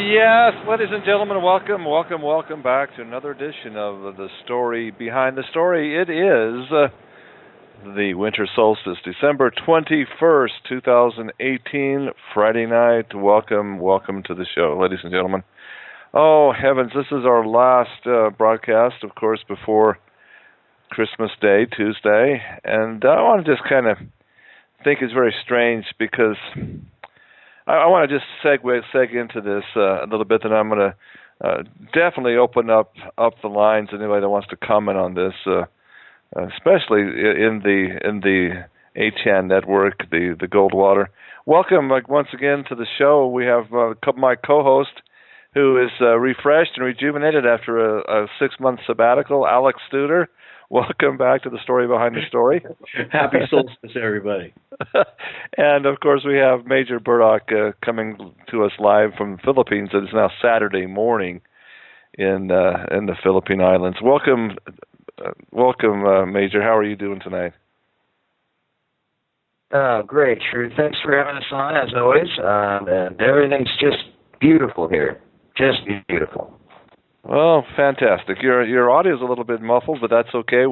yes, ladies and gentlemen, welcome back to another edition of The Story Behind the Story. It is the winter solstice, December 21st, 2018, Friday night. Welcome to the show, ladies and gentlemen. Oh, heavens, this is our last broadcast, of course, before Christmas Day, Tuesday. And I want to just kind of think it's very strange because I want to just seg into this a little bit, and I'm going to definitely open up the lines. Anybody that wants to comment on this, especially in the ACHAN network, the Goldwater. Welcome once again to the show. We have my co-host who is refreshed and rejuvenated after a 6-month sabbatical, Alex Studer. Welcome back to The Story Behind the Story. Happy solstice, everybody. And, of course, we have Major Burdock coming to us live from the Philippines. It is now Saturday morning in the Philippine Islands. Welcome, Major. How are you doing tonight? Great, Drew. Thanks for having us on, as always. And everything's just beautiful here. Just beautiful. Well, fantastic. Your audio is a little bit muffled, but that's okay.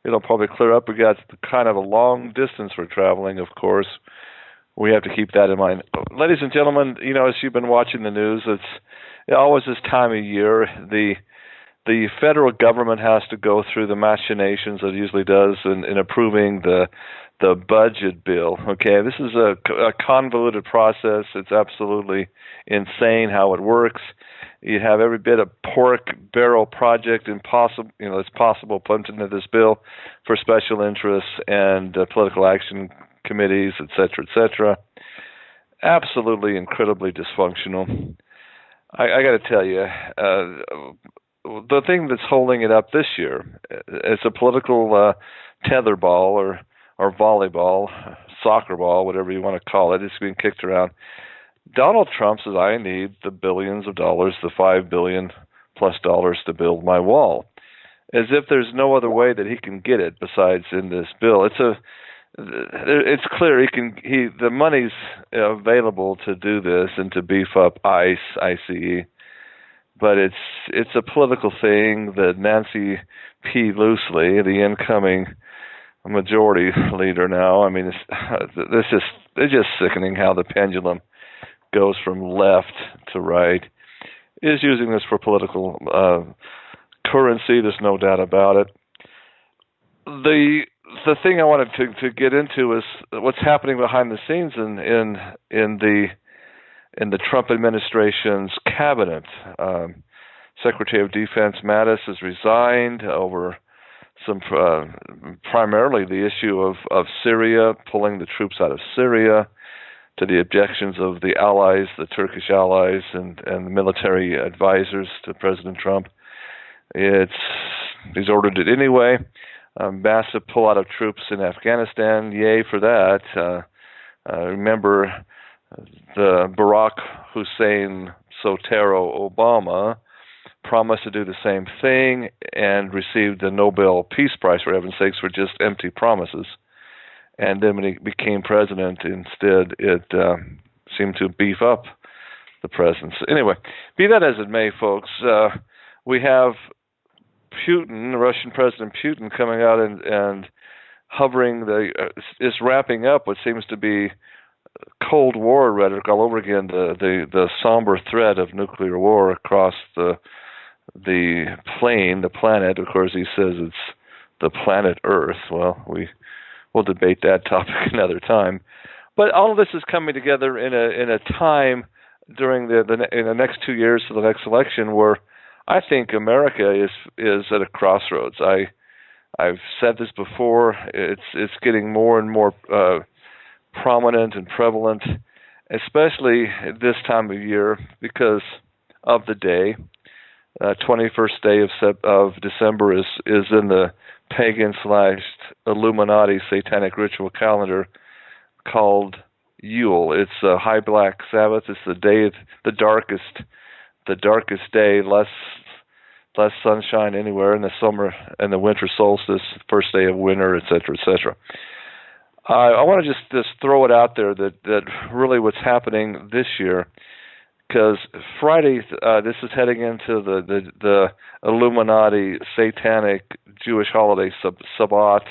It'll probably clear up. We got kind of a long distance we're traveling, of course. We have to keep that in mind. Ladies and gentlemen, as you've been watching the news, it's always this time of year. The federal government has to go through the machinations that it usually does in approving the budget bill. Okay, this is a convoluted process. It's absolutely insane how it works. You have every bit of pork barrel project impossible, it's possible pumped into this bill for special interests and political action committees, et cetera, et cetera. Absolutely incredibly dysfunctional. I got to tell you, the thing that's holding it up this year is a political tetherball or volleyball, soccer ball, whatever you want to call it. It's being kicked around. Donald Trump says, I need the billions of dollars, the $5 billion plus to build my wall, as if there's no other way that he can get it besides in this bill. It's clear the money's available to do this and to beef up ICE, but it's a political thing that Nancy Pelosi, the incoming majority leader now, I mean, it's just sickening how the pendulum goes from left to right, is using this for political currency. There's no doubt about it. The thing I wanted to get into is what's happening behind the scenes in the Trump administration's cabinet. Secretary of Defense Mattis has resigned over some primarily the issue of Syria, pulling the troops out of Syria, to the objections of the allies, the Turkish allies, and the military advisors to President Trump. He's ordered it anyway. Massive pull-out of troops in Afghanistan. Yay for that. Remember the Barack Hussein Sotero Obama promised to do the same thing and received the Nobel Peace Prize, for heaven's sakes, for just empty promises. And then when he became president, instead, it seemed to beef up the presence. Anyway, be that as it may, folks, we have Putin, Russian President Putin, coming out and hovering, is wrapping up what seems to be Cold War rhetoric all over again, the somber threat of nuclear war across the planet. Of course, he says it's the planet Earth. Well, we'll debate that topic another time. But all of this is coming together in a time during in the next 2 years to the next election where I think America is at a crossroads. I've said this before. It's getting more and more prominent and prevalent, especially this time of year because of the day. 21st day of December is in the pagan/Illuminati satanic ritual calendar called Yule. It's a high black Sabbath. It's the day, the darkest day, less sunshine anywhere in the summer and the winter solstice, first day of winter, et cetera, et cetera. I want to just throw it out there that really what's happening this year because Friday, this is heading into the Illuminati satanic Jewish holiday Sabbath,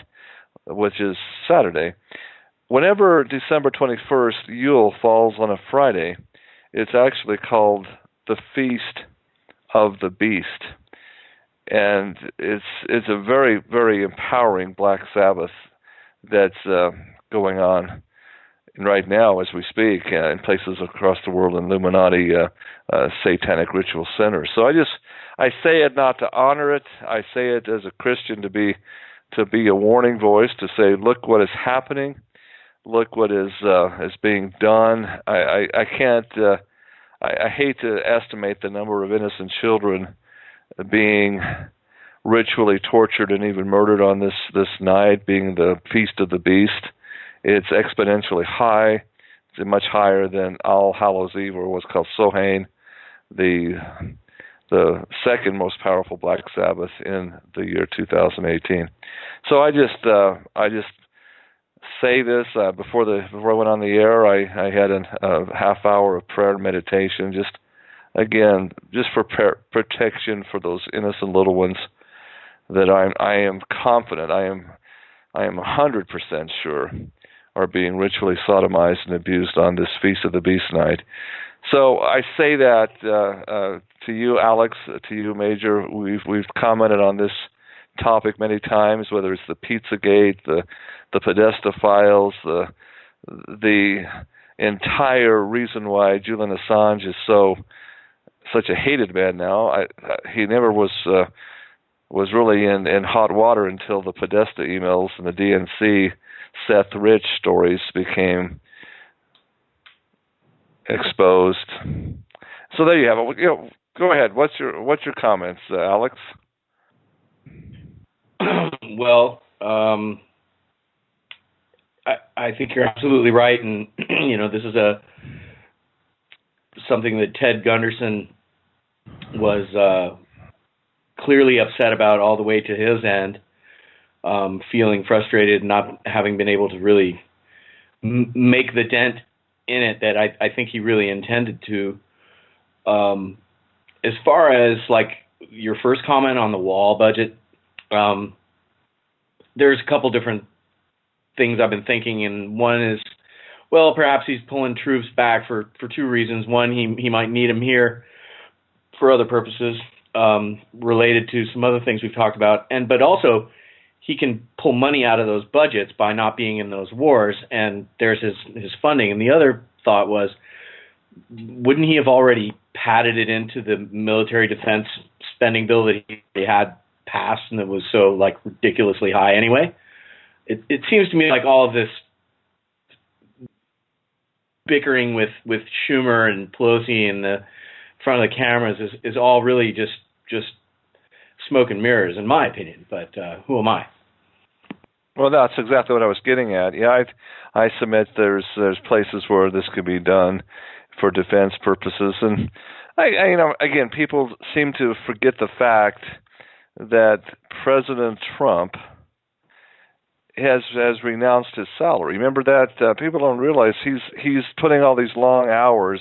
which is Saturday. Whenever December 21st, Yule, falls on a Friday, it's actually called the Feast of the Beast. And it's a very, very empowering Black Sabbath that's going on right now as we speak in places across the world in Illuminati satanic ritual centers. So I say it not to honor it. I say it as a Christian to be a warning voice, to say, look what is happening, look what is being done. I can't. I hate to estimate the number of innocent children being ritually tortured and even murdered on this night, being the Feast of the Beast. It's exponentially high. It's much higher than All Hallows Eve, or what's called Samhain, the second most powerful Black Sabbath in the year 2018. So I just say this before I went on the air. I had a half hour of prayer and meditation, just for protection for those innocent little ones that I am confident, I am 100% sure are being ritually sodomized and abused on this Feast of the Beast night. So I say that to you, Alex, to you, Major. We've commented on this topic many times, whether it's the Pizzagate, the Podesta files, the entire reason why Julian Assange is such a hated man now. He never was really in hot water until the Podesta emails and the DNC Seth Rich stories became exposed. So there you have it. Go ahead. What's your comments, Alex? Well, I think you're absolutely right, and this is something that Ted Gunderson was clearly upset about all the way to his end, feeling frustrated, not having been able to really make the dent in it that I think he really intended to. As far as like your first comment on the wall budget, there's a couple different things I've been thinking, and one is, well, perhaps he's pulling troops back for two reasons. One, he might need them here for other purposes related to some other things we've talked about, but also he can pull money out of those budgets by not being in those wars, and there's his funding. And the other thought was, wouldn't he have already padded it into the military defense spending bill that he had passed and that was so like ridiculously high anyway? It seems to me like all of this bickering with Schumer and Pelosi in the front of the cameras is all really just smoke and mirrors, in my opinion. But who am I? Well, that's exactly what I was getting at. Yeah, I submit there's places where this could be done for defense purposes, and again, people seem to forget the fact that President Trump has renounced his salary. Remember that? People don't realize he's putting all these long hours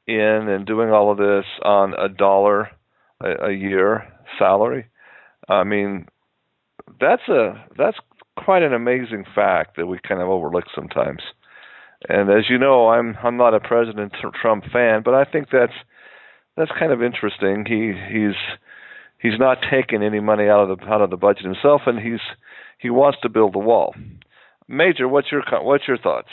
in and doing all of this on $1 a year salary. I mean, that's quite an amazing fact that we kind of overlook sometimes. And as you know, I'm not a President Trump fan, but I think that's kind of interesting. He's not taking any money out of the budget himself, and he wants to build the wall. Major, what's your thoughts?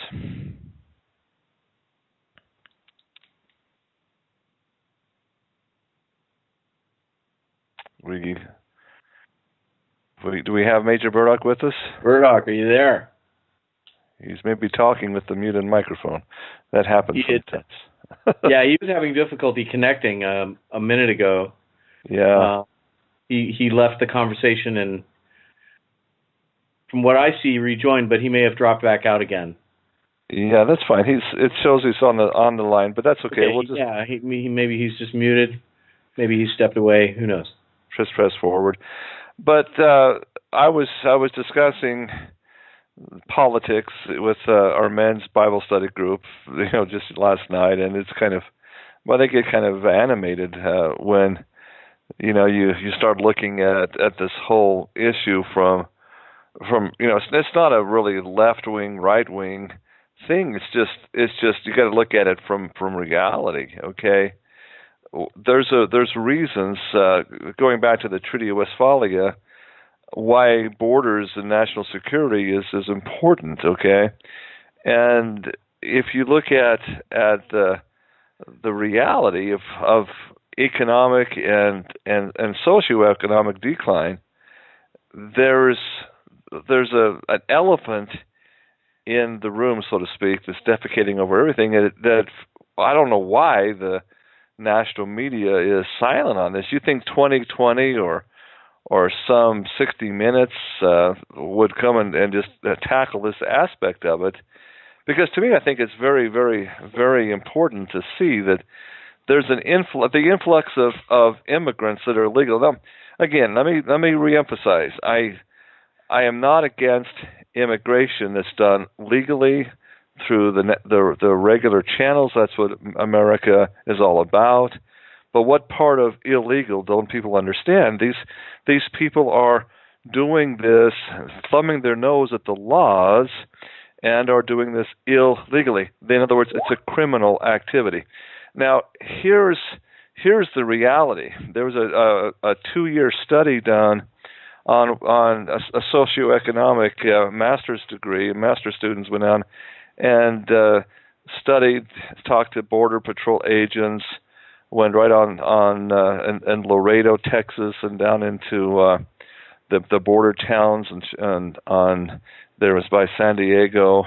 Do we have Major Burdock with us? Burdock, are you there? He's maybe talking with the muted microphone. That happens sometimes. Yeah, he was having difficulty connecting a minute ago. Yeah. He left the conversation and, from what I see, rejoined, but he may have dropped back out again. Yeah, that's fine. It shows he's on the line, but that's okay. We'll just maybe he's just muted. Maybe he stepped away. Who knows? Just press forward. But I was discussing politics with our men's Bible study group, just last night, and it's kind of well, they get kind of animated when you start looking at this whole issue from it's not a really left wing, right wing thing. It's just you got to look at it from reality. Okay, there's reasons going back to the Treaty of Westphalia why borders and national security is important. Okay, and if you look at the reality of economic and socioeconomic decline, there's an elephant in the room, so to speak, that's defecating over everything. That I don't know why the national media is silent on this. You think 2020 or some 60 Minutes would come and just tackle this aspect of it? Because to me, I think it's very, very, very important to see that there's the influx of immigrants that are illegal. Now, again, let me reemphasize. I am not against immigration that's done legally through the regular channels. That's what America is all about. But what part of illegal don't people understand? These people are doing this, thumbing their nose at the laws, and are doing this illegally. In other words, it's a criminal activity. Now, here's the reality. There was a 2-year study done on a socioeconomic master's degree. Master students went on and talked to Border Patrol agents, went right on in Laredo, Texas, and down into the border towns and on there was by San Diego,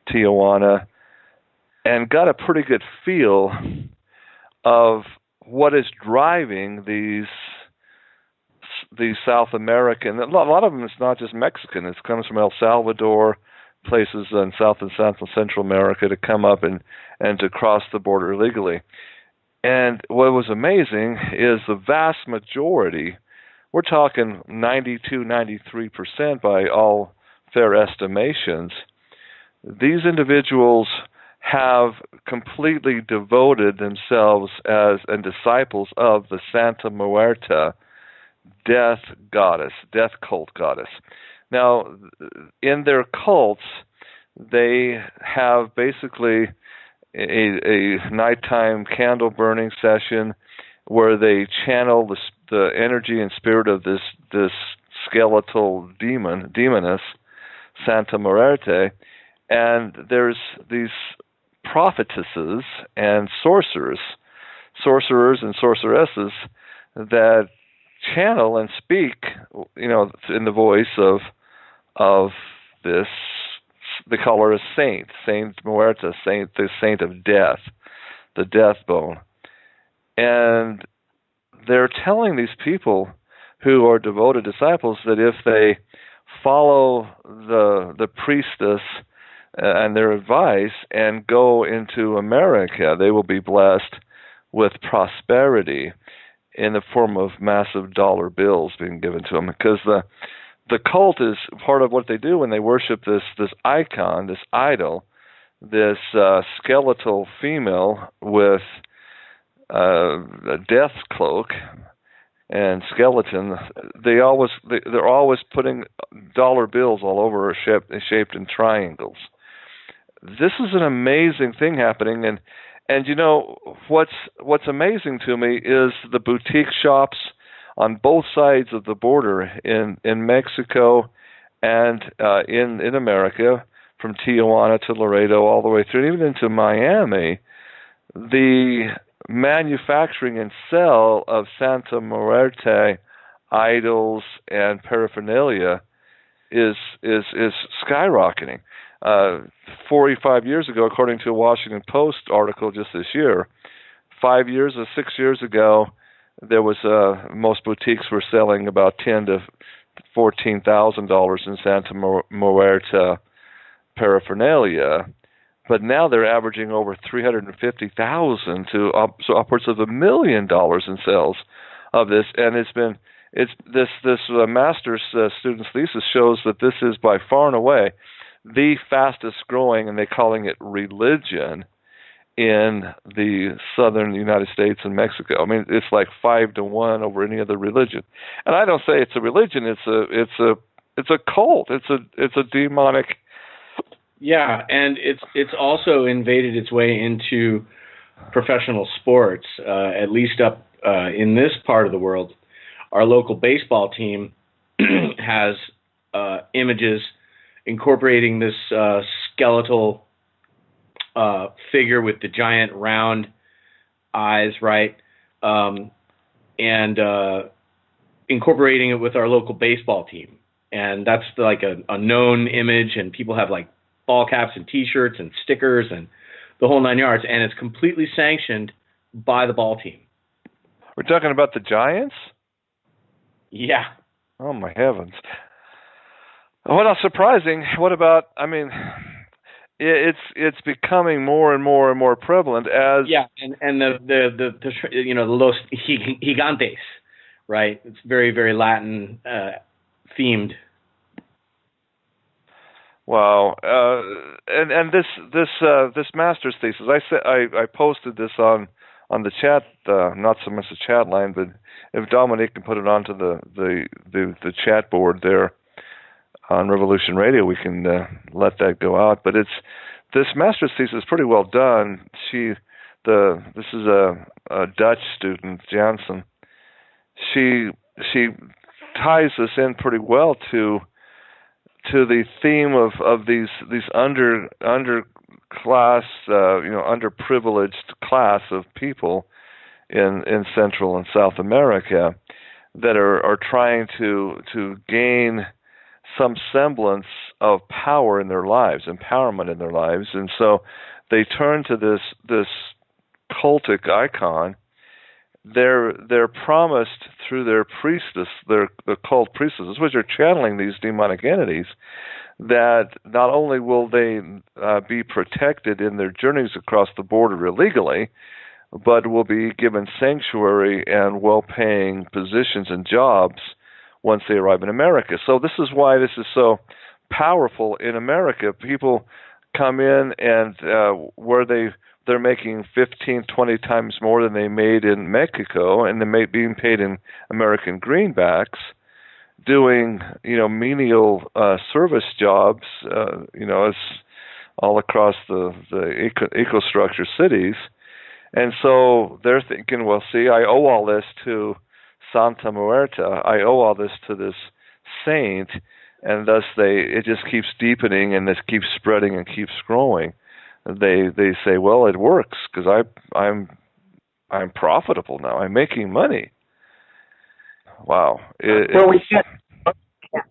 Tijuana, and got a pretty good feel of what is driving these South American. A lot of them is not just Mexican. It comes from El Salvador, places in South and Central America to come up and to cross the border illegally. And what was amazing is the vast majority, we're talking 92, 93% by all fair estimations, these individuals have completely devoted themselves as and disciples of the Santa Muerta, death cult goddess. Now, in their cults, they have basically a nighttime candle burning session where they channel the energy and spirit of this skeletal demoness, Santa Muerte, and there's these prophetesses and sorcerers and sorceresses that channel and speak, in the voice of this. They call her a Saint Muerta, the saint of death, the death bone, and they're telling these people who are devoted disciples that if they follow the priestess and their advice and go into America, they will be blessed with prosperity in the form of massive dollar bills being given to them. Because the cult is part of what they do when they worship this icon, this idol, this skeletal female with a death cloak and skeleton. They're always putting dollar bills all over her, shaped in triangles. This is an amazing thing happening, and what's amazing to me is the boutique shops on both sides of the border in Mexico and in America, from Tijuana to Laredo all the way through, even into Miami. The manufacturing and sale of Santa Muerte idols and paraphernalia is skyrocketing. 45 years ago, according to a Washington Post article just this year, 5 years or 6 years ago, there was most boutiques were selling about $10,000 to $14,000 in Santa Muerte paraphernalia, but now they're averaging over $350,000 to upwards of $1 million in sales of this, and this master's student's thesis shows that this is by far and away the fastest growing, and they're calling it religion in the southern United States and Mexico. I mean, it's like 5-1 over any other religion. And I don't say it's a religion; it's a cult. It's a demonic. Yeah, and it's also invaded its way into professional sports, at least up in this part of the world. Our local baseball team has images incorporating this skeletal figure with the giant round eyes, right? And incorporating it with our local baseball team. And that's like a known image, and people have like ball caps and T-shirts and stickers and the whole 9 yards, and it's completely sanctioned by the ball team. We're talking about the Giants? Yeah. Oh, my heavens. What else surprising? What about, I mean, it's becoming more and more and more prevalent as... Yeah, and the you know, the Los Gigantes, right? It's very, very Latin themed. Wow, and this master's thesis, I posted this on the chat, not so much the chat line, but if Dominic can put it onto the chat board there on Revolution Radio, we can let that go out. But this master's thesis is pretty well done. This is a Dutch student, Jansen. She ties this in pretty well to the theme of these underclass, underprivileged class of people in Central and South America that are trying to gain some semblance of power in their lives, empowerment in their lives, and so they turn to this cultic icon. They're promised through their priestess, the cult priestesses, which are channeling these demonic entities, that not only will they be protected in their journeys across the border illegally, but will be given sanctuary and well-paying positions and jobs once they arrive in America. So this is why this is so powerful in America. People come in and where they're making 15, 20 times more than they made in Mexico, and they're being paid in American greenbacks, doing, menial service jobs, it's all across the ecostructure cities. And so they're thinking, well, see, I owe all this to Santa Muerta. I owe all this to this saint, and thus it just keeps deepening, and this keeps spreading and keeps growing. They say, well, it works because I'm profitable now. I'm making money. Wow. We can't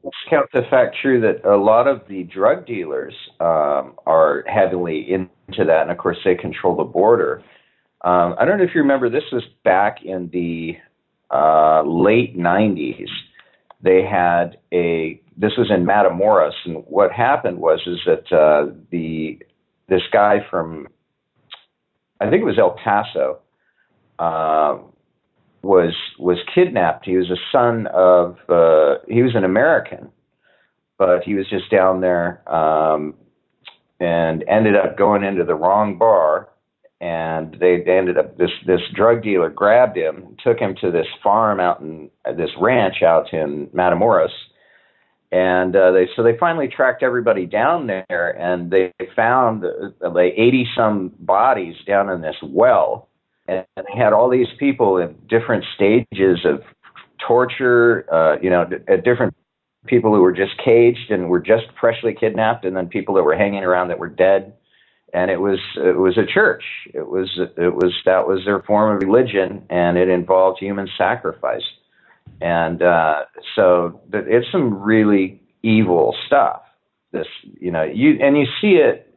discount the fact, true, that a lot of the drug dealers are heavily into that, and of course they control the border. I don't know if you remember, this was back in the late 90s. They had this was in Matamoros, and what happened was that this guy from, I think it was El Paso, was kidnapped. He was a son of, he was an American, but he was just down there and ended up going into the wrong bar, and they ended up, this drug dealer grabbed him, took him to this farm out in, this ranch out in Matamoros, and they finally tracked everybody down there, and they found like 80-some bodies down in this well, and they had all these people in different stages of torture, different people who were just caged and were just freshly kidnapped, and then people that were hanging around that were dead. And it was a church. That was their form of religion, and it involved human sacrifice. And so it's some really evil stuff. This, you see it,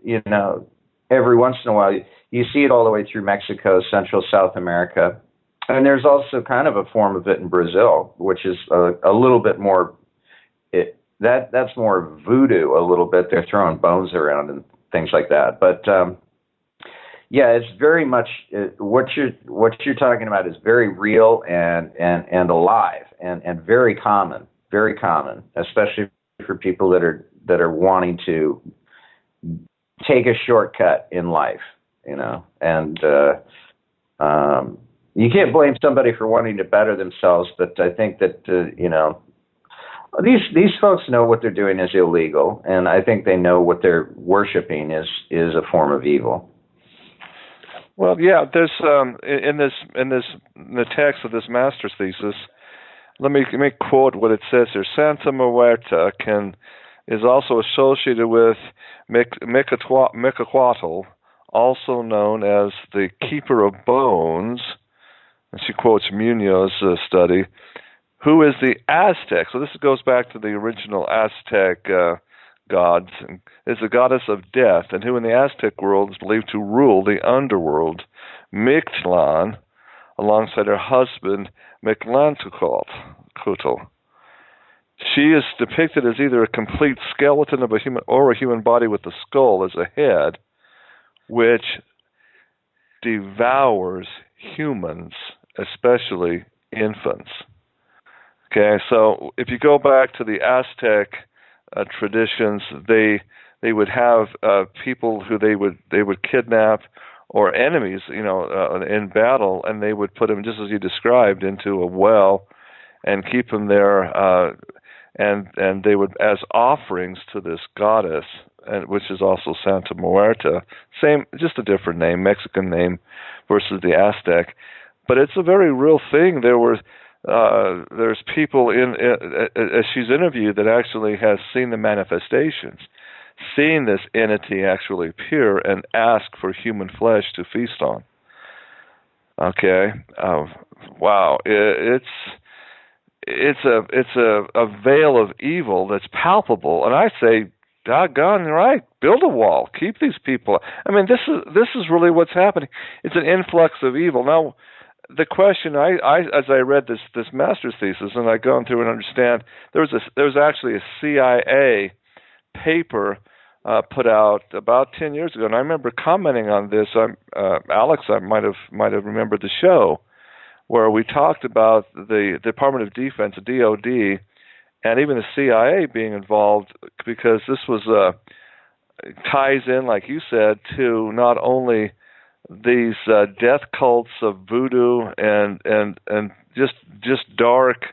every once in a while. You see it all the way through Mexico, Central South America, and there's also kind of a form of it in Brazil, which is a little bit more. That's more voodoo a little bit. They're throwing bones around and things like that. But it's very much what you're talking about is very real and alive and very common, especially for people that are wanting to take a shortcut in life. and you can't blame somebody for wanting to better themselves, but I think that, these folks know what they're doing is illegal, and I think they know what they're worshiping is a form of evil. Well, yeah, there's in the text of this master's thesis. Let me quote what it says here. Santa Muerta is also associated with Microeffect, also known as the Keeper of Bones. And she quotes Munoz's study, who is the Aztec. So this goes back to the original Aztec gods. Is the goddess of death, and who in the Aztec world is believed to rule the underworld, Mictlan, alongside her husband, Mictlantecutl. She is depicted as either a complete skeleton of a human body with the skull as a head, which devours humans, especially infants. Okay, so if you go back to the Aztec traditions, they would have people who they would kidnap, or enemies, in battle, and they would put them, just as you described, into a well and keep them there, and they would, as offerings to this goddess, which is also Santa Muerta, same, just a different name, Mexican name versus the Aztec, but it's a very real thing. There's people as she's interviewed that actually has seen the manifestations, seen this entity actually appear and ask for human flesh to feast on. Okay, wow, it's a veil of evil that's palpable, and I say, doggone right, build a wall, keep these people. I mean, this is really what's happening. It's an influx of evil. Now, the question, I as I read this master's thesis, and I've gone through and understand, there was actually a CIA paper put out about 10 years ago, and I remember commenting on this. Alex, I might have remembered the show where we talked about the Department of Defense, the DoD, and even the CIA being involved, because this was ties in, like you said, to not only these death cults of voodoo and just dark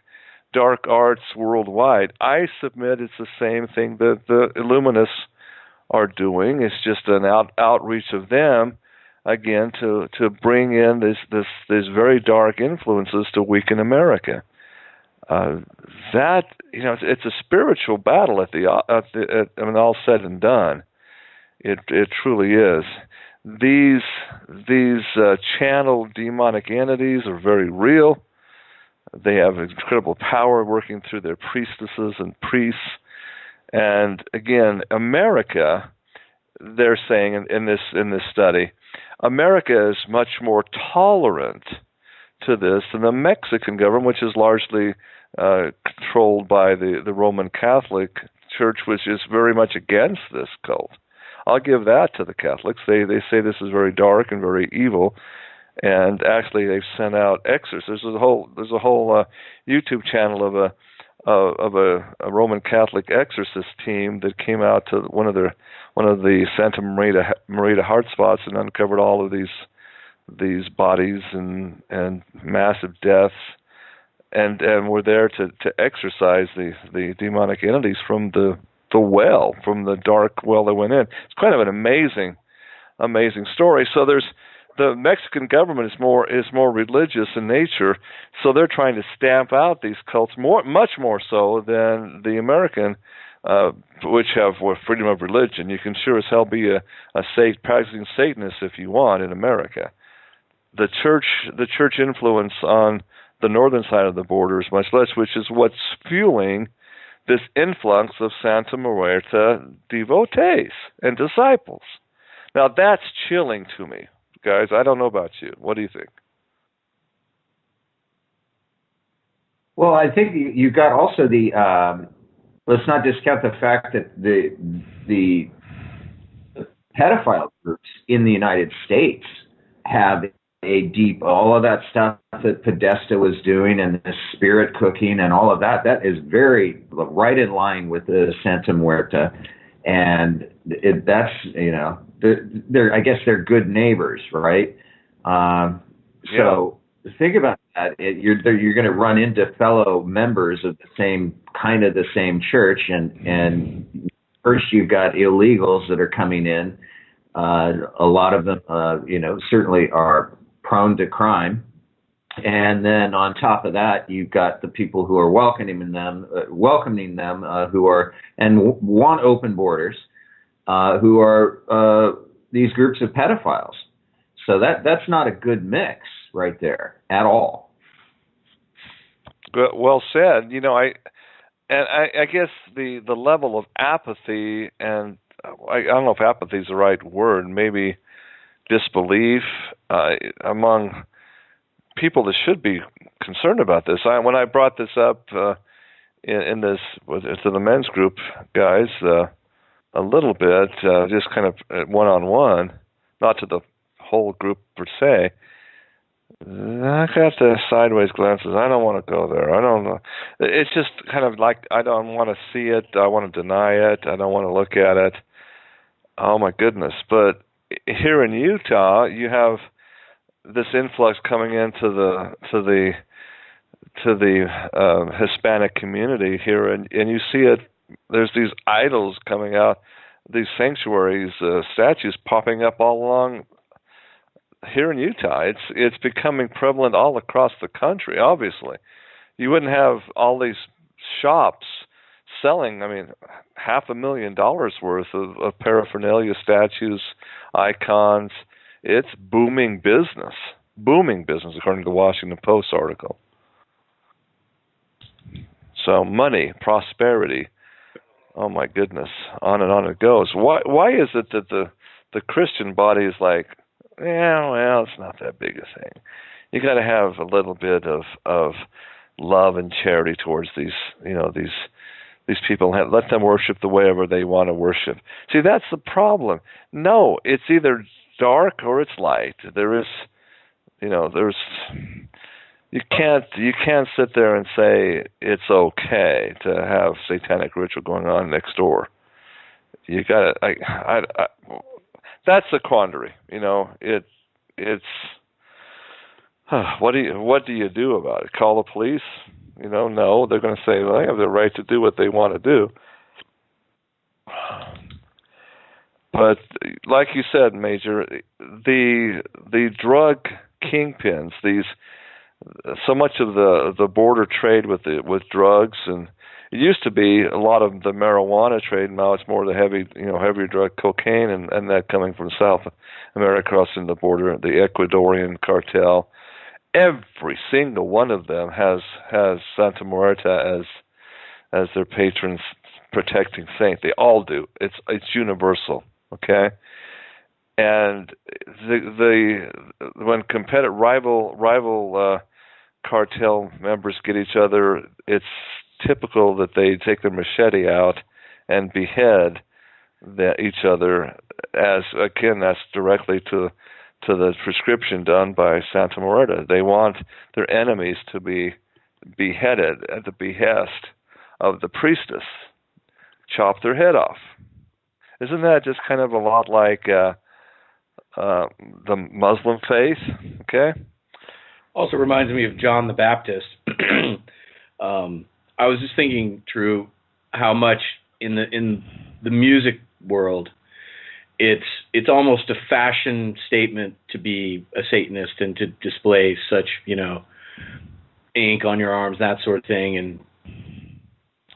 arts worldwide. I submit it's the same thing that the Illuminists are doing. It's just an outreach of them, again, to bring in these very dark influences to weaken America. That, it's a spiritual battle when all said and done. It truly is. These channeled demonic entities are very real. They have incredible power working through their priestesses and priests. And again, America, they're saying in this study, America is much more tolerant to this than the Mexican government, which is largely controlled by the Roman Catholic Church, which is very much against this cult. I'll give that to the Catholics. They say this is very dark and very evil, and actually they've sent out exorcists. There's a whole YouTube channel of a Roman Catholic exorcist team that came out to one of the Santa Marita heart spots and uncovered all of these bodies and massive deaths, and were there to exorcise the demonic entities from the well, from the dark well that went in. It's kind of an amazing story. So the Mexican government is more religious in nature, so they're trying to stamp out these cults much more so than the American, which have freedom of religion. You can sure as hell be a practicing Satanist if you want in America. The church influence on the northern side of the border is much less, which is what's fueling this influx of Santa Muerta devotees and disciples. Now that's chilling to me, guys. I don't know about you. What do you think? Well, I think you got also let's not discount the fact that the pedophile groups in the United States have all of that stuff that Podesta was doing and the spirit cooking and all of that is very right in line with the Santa Muerta. And that's, they're I guess they're good neighbors, right? So think about that. You're going to run into fellow members of the same church, and first you've got illegals that are coming in. A lot of them, certainly are prone to crime. And then on top of that, you've got the people who are welcoming them, who are and want open borders, who are these groups of pedophiles. So that's not a good mix right there at all. Well said. I guess the level of apathy, and I don't know if apathy is the right word, maybe disbelief among people that should be concerned about this. When I brought this up in this to the men's group guys a little bit, just kind of one-on-one, not to the whole group per se, I got the sideways glances. I don't want to go there. I don't know. It's just kind of like I don't want to see it. I want to deny it. I don't want to look at it. Oh my goodness! But here in Utah, you have this influx coming into the Hispanic community here, and you see it. There's these idols coming out, these sanctuaries, statues popping up all along here in Utah. It's becoming prevalent all across the country. Obviously, you wouldn't have all these shops selling, $500,000 worth of paraphernalia, statues, icons. It's booming business, according to the Washington Post article. So money, prosperity, oh my goodness, on and on it goes. Why is it that the Christian body is like, it's not that big a thing? You got to have a little bit of love and charity towards these people. Let them worship the way ever they want to worship. See, that's the problem. No, it's either dark or it's light. You can't sit there and say it's okay to have satanic ritual going on next door. You got to. That's the quandary. It's what do you do about it? Call the police? No, they're going to say, well, they have the right to do what they want to do. But like you said, Major, the drug kingpins, so much of the border trade with drugs, and it used to be a lot of the marijuana trade. Now it's more the heavier drug, cocaine, and that coming from South America crossing the border, the Ecuadorian cartel. Every single one of them has Santa Muerta as their patron protecting saint. They all do. It's universal. Okay, and when competitive rival cartel members get each other, it's typical that they take their machete out and behead each other. That's directly to the prescription done by Santa Muerta. They want their enemies to be beheaded at the behest of the priestess. Chop their head off. Isn't that just kind of a lot like the Muslim faith? Okay. Also reminds me of John the Baptist. I was just thinking, Drew, how much in the music world, it's almost a fashion statement to be a Satanist and to display such, ink on your arms, that sort of thing. And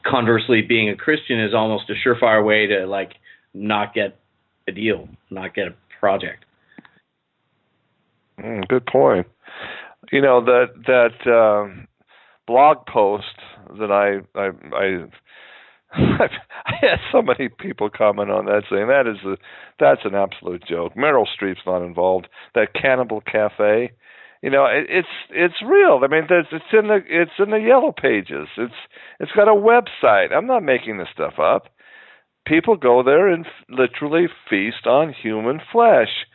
conversely, being a Christian is almost a surefire way to not get a deal, not get a project. Good point. That blog post that I had so many people comment on that saying that's an absolute joke. Meryl Streep's not involved. That Cannibal Cafe, it's real. It's in the yellow pages. It's got a website. I'm not making this stuff up. People go there and literally feast on human flesh.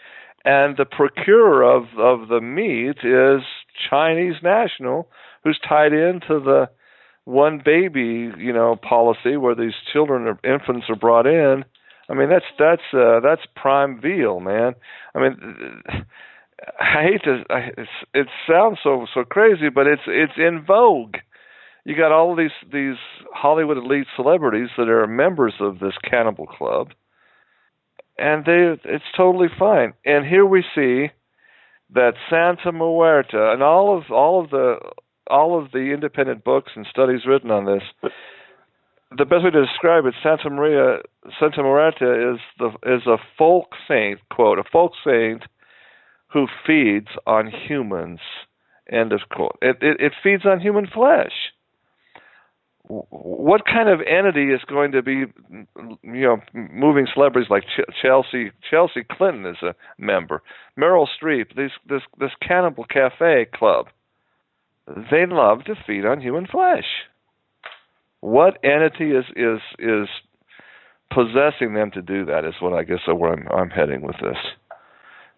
And the procurer of the meat is Chinese national, who's tied into the one baby, policy where these infants are brought in I mean, that's prime veal, man. I mean, I hate to. It sounds so crazy, but it's in vogue. You got all these Hollywood elite celebrities that are members of this cannibal club, and it's totally fine. And here we see that Santa Muerta and all of the independent books and studies written on this. The best way to describe it, Santa Muerta is a folk saint, quote, a folk saint who feeds on humans, end of quote. It feeds on human flesh. What kind of entity is going to be, moving celebrities like Chelsea Clinton is a member, Meryl Streep, this Cannibal Cafe club? They love to feed on human flesh. What entity is possessing them to do that? Is what I guess where I'm heading with this.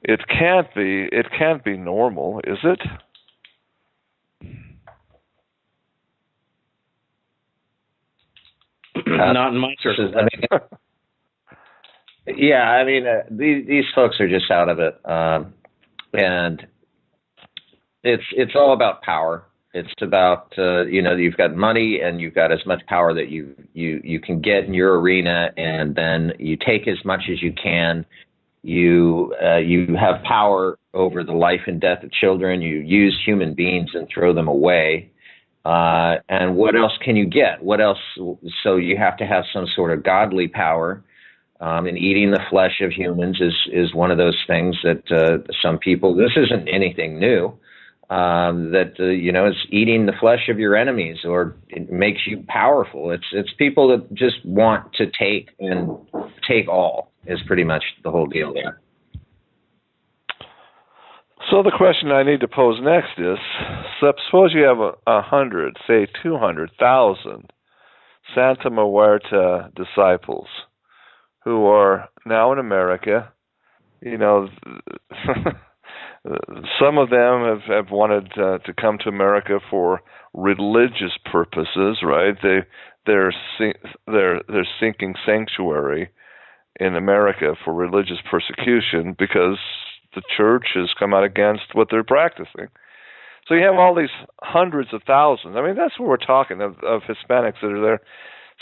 It can't be normal, is it? Not in my circles. These folks are just out of it, and it's all about power. It's about you've got money and you've got as much power that you can get in your arena, and then you take as much as you can. You have power over the life and death of children. You use human beings and throw them away. And what else can you get? What else? So you have to have some sort of godly power. And eating the flesh of humans is one of those things that some people. This isn't anything new. It's eating the flesh of your enemies, or it makes you powerful. It's people that just want to take all is pretty much the whole deal there. So the question I need to pose next is, suppose you have 100, say 200,000 Santa Muerta disciples who are now in America. Some of them have wanted to come to America for religious purposes, right? They're seeking sanctuary in America for religious persecution because the church has come out against what they're practicing. So you have all these hundreds of thousands. I mean, that's what we're talking of Hispanics that are there.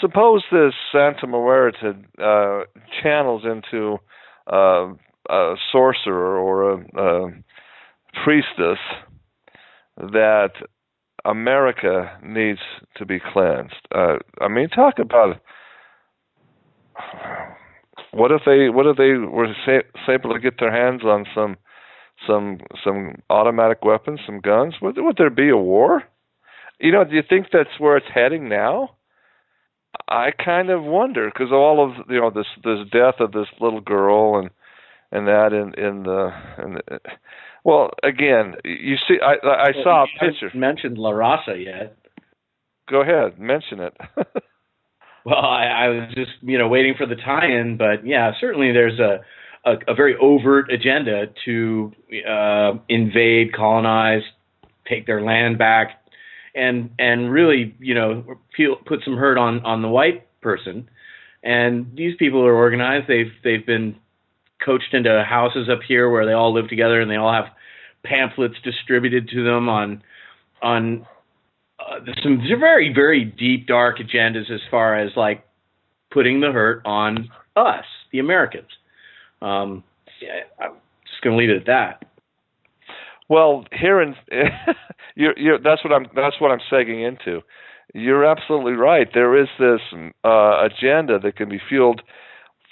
Suppose this Santa Muerta channels into a sorcerer or a priestess that America needs to be cleansed. Talk about what if they were able to get their hands on some automatic weapons, some guns? Would there be a war? Do you think that's where it's heading now? I kind of wonder, because all of this death of this little girl and that well, again, you see, I saw a picture. You mentioned La Raza yet? Go ahead, mention it. Well, I was just waiting for the tie-in, but yeah, certainly there's a very overt agenda to invade, colonize, take their land back, and really put some hurt on the white person. And these people are organized. They've been coached into houses up here where they all live together, and they all have pamphlets distributed to them on some very, very deep, dark agendas as far as like putting the hurt on us, the Americans. I'm just going to leave it at that. Well, here that's what I'm segging into. You're absolutely right. There is this agenda that can be fueled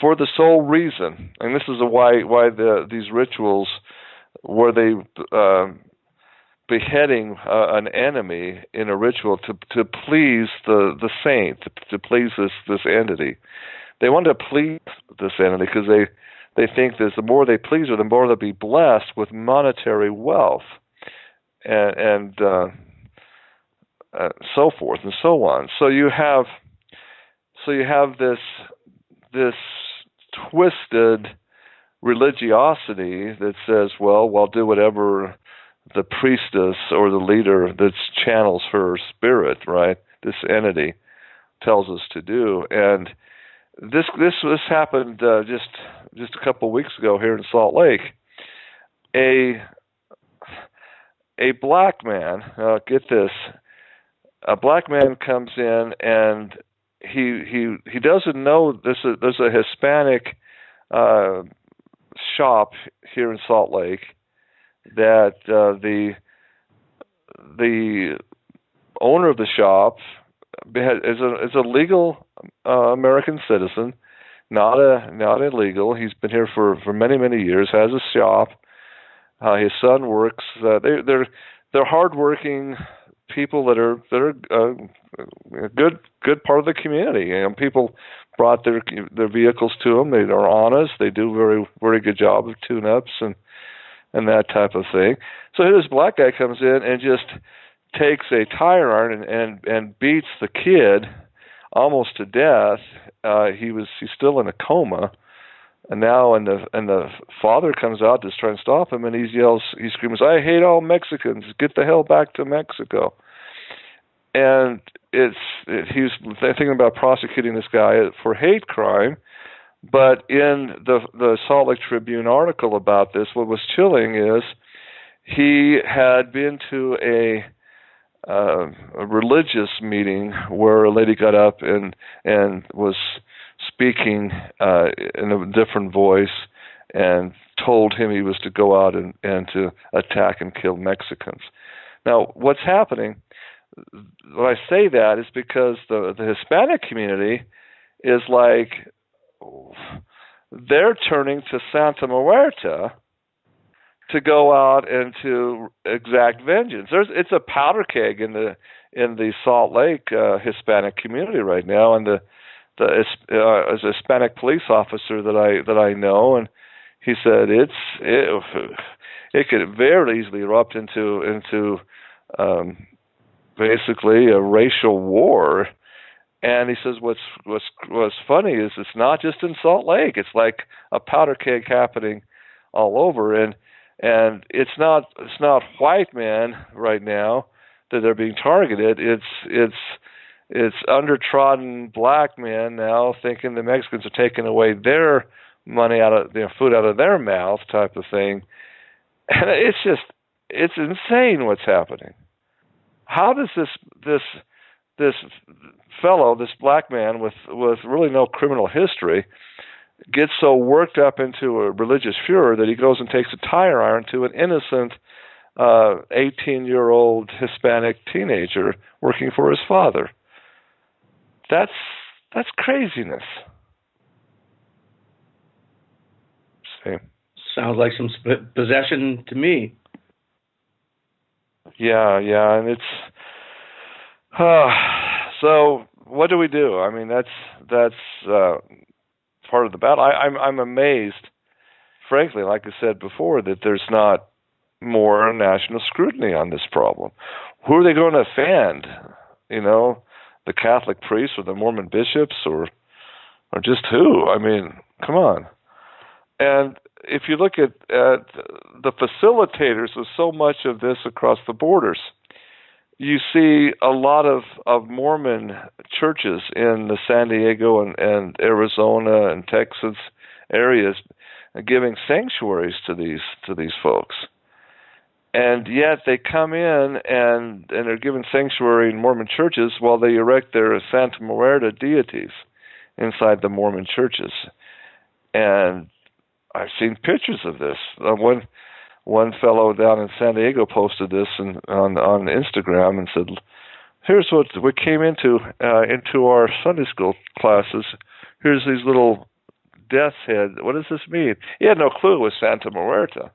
for the sole reason, and this is why these rituals where they beheading an enemy in a ritual to please the saint, to please this entity. They want to please this entity because they think that the more they please her, the more they'll be blessed with monetary wealth, and so forth and so on. So you have this twisted religiosity that says, well, I'll do whatever the priestess or the leader that channels her spirit, right, this entity, tells us to do. And this happened just a couple of weeks ago here in Salt Lake. A black man, get this, a black man comes in and he doesn't know there's a Hispanic shop here in Salt Lake that the owner of the shop is a legal American citizen, not illegal. He's been here for many years. Has a shop. His son works. They're hardworking people that are a good part of the community. People brought their vehicles to them. They are honest. They do very good job of tune-ups and that type of thing. So this black guy comes in and just takes a tire iron and beats the kid almost to death. He's still in a coma. And now, and the father comes out to try and stop him, and he screams, "I hate all Mexicans! Get the hell back to Mexico!" And he's thinking about prosecuting this guy for hate crime. But in the Salt Lake Tribune article about this, what was chilling is he had been to a religious meeting where a lady got up and was speaking in a different voice and told him he was to go out and to attack and kill Mexicans. Now, what's happening, when I say that, is because the Hispanic community is like, they're turning to Santa Muerta to go out and to exact vengeance. It's a powder keg in the Salt Lake Hispanic community right now, and as a Hispanic police officer that I know, and he said it could very easily erupt into basically a racial war. And he says what's funny is it's not just in Salt Lake. It's like a powder keg happening all over, and it's not white men right now that they're being targeted. It's undertrodden black men now thinking the Mexicans are taking away their money food out of their mouth type of thing. And it's insane what's happening. How does this fellow, this black man with really no criminal history, get so worked up into a religious furor that he goes and takes a tire iron to an innocent 18-year-old Hispanic teenager working for his father? That's craziness. See? Sounds like some possession to me. Yeah, and it's so. What do we do? I mean, that's part of the battle. I'm amazed, frankly, like I said before, that there's not more national scrutiny on this problem. Who are they going to offend? The Catholic priests or the Mormon bishops or just who? I mean, come on. And if you look at the facilitators of so much of this across the borders, you see a lot of Mormon churches in the San Diego and Arizona and Texas areas giving sanctuaries to these folks. And yet they come in and are given sanctuary in Mormon churches while they erect their Santa Muerta deities inside the Mormon churches. And I've seen pictures of this. One fellow down in San Diego posted this on Instagram and said, "Here's what we came into our Sunday school classes. Here's these little death's head. What does this mean?" He had no clue it was Santa Muerta.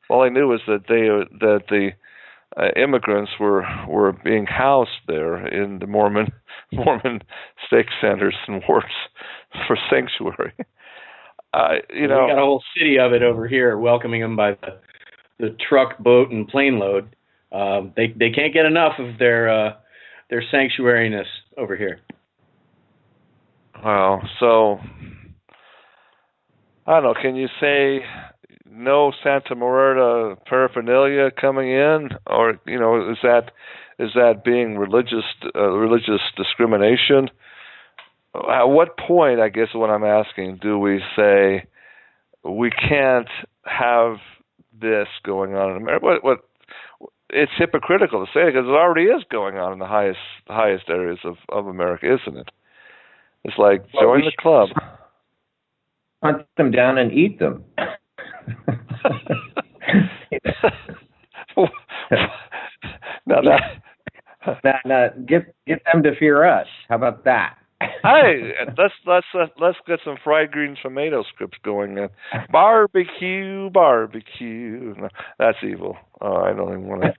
All he knew was that the immigrants were being housed there in the Mormon stake centers and wards for sanctuary. We got a whole city of it over here welcoming them by the truck, boat, and plane load. They can't get enough of their sanctuariness over here. Wow. So I don't know. Can you say no Santa Muerta paraphernalia coming in, or is that being religious discrimination, At what point, I guess what I'm asking, do we say we can't have this going on in America? What it's hypocritical to say it because it already is going on in the highest areas of America, isn't it? It's like join the club. Hunt them down and eat them. Now, get them to fear us. How about that? Hey, let's get some fried green tomato scripts going then. Barbecue. No, that's evil. Oh, I don't even want to.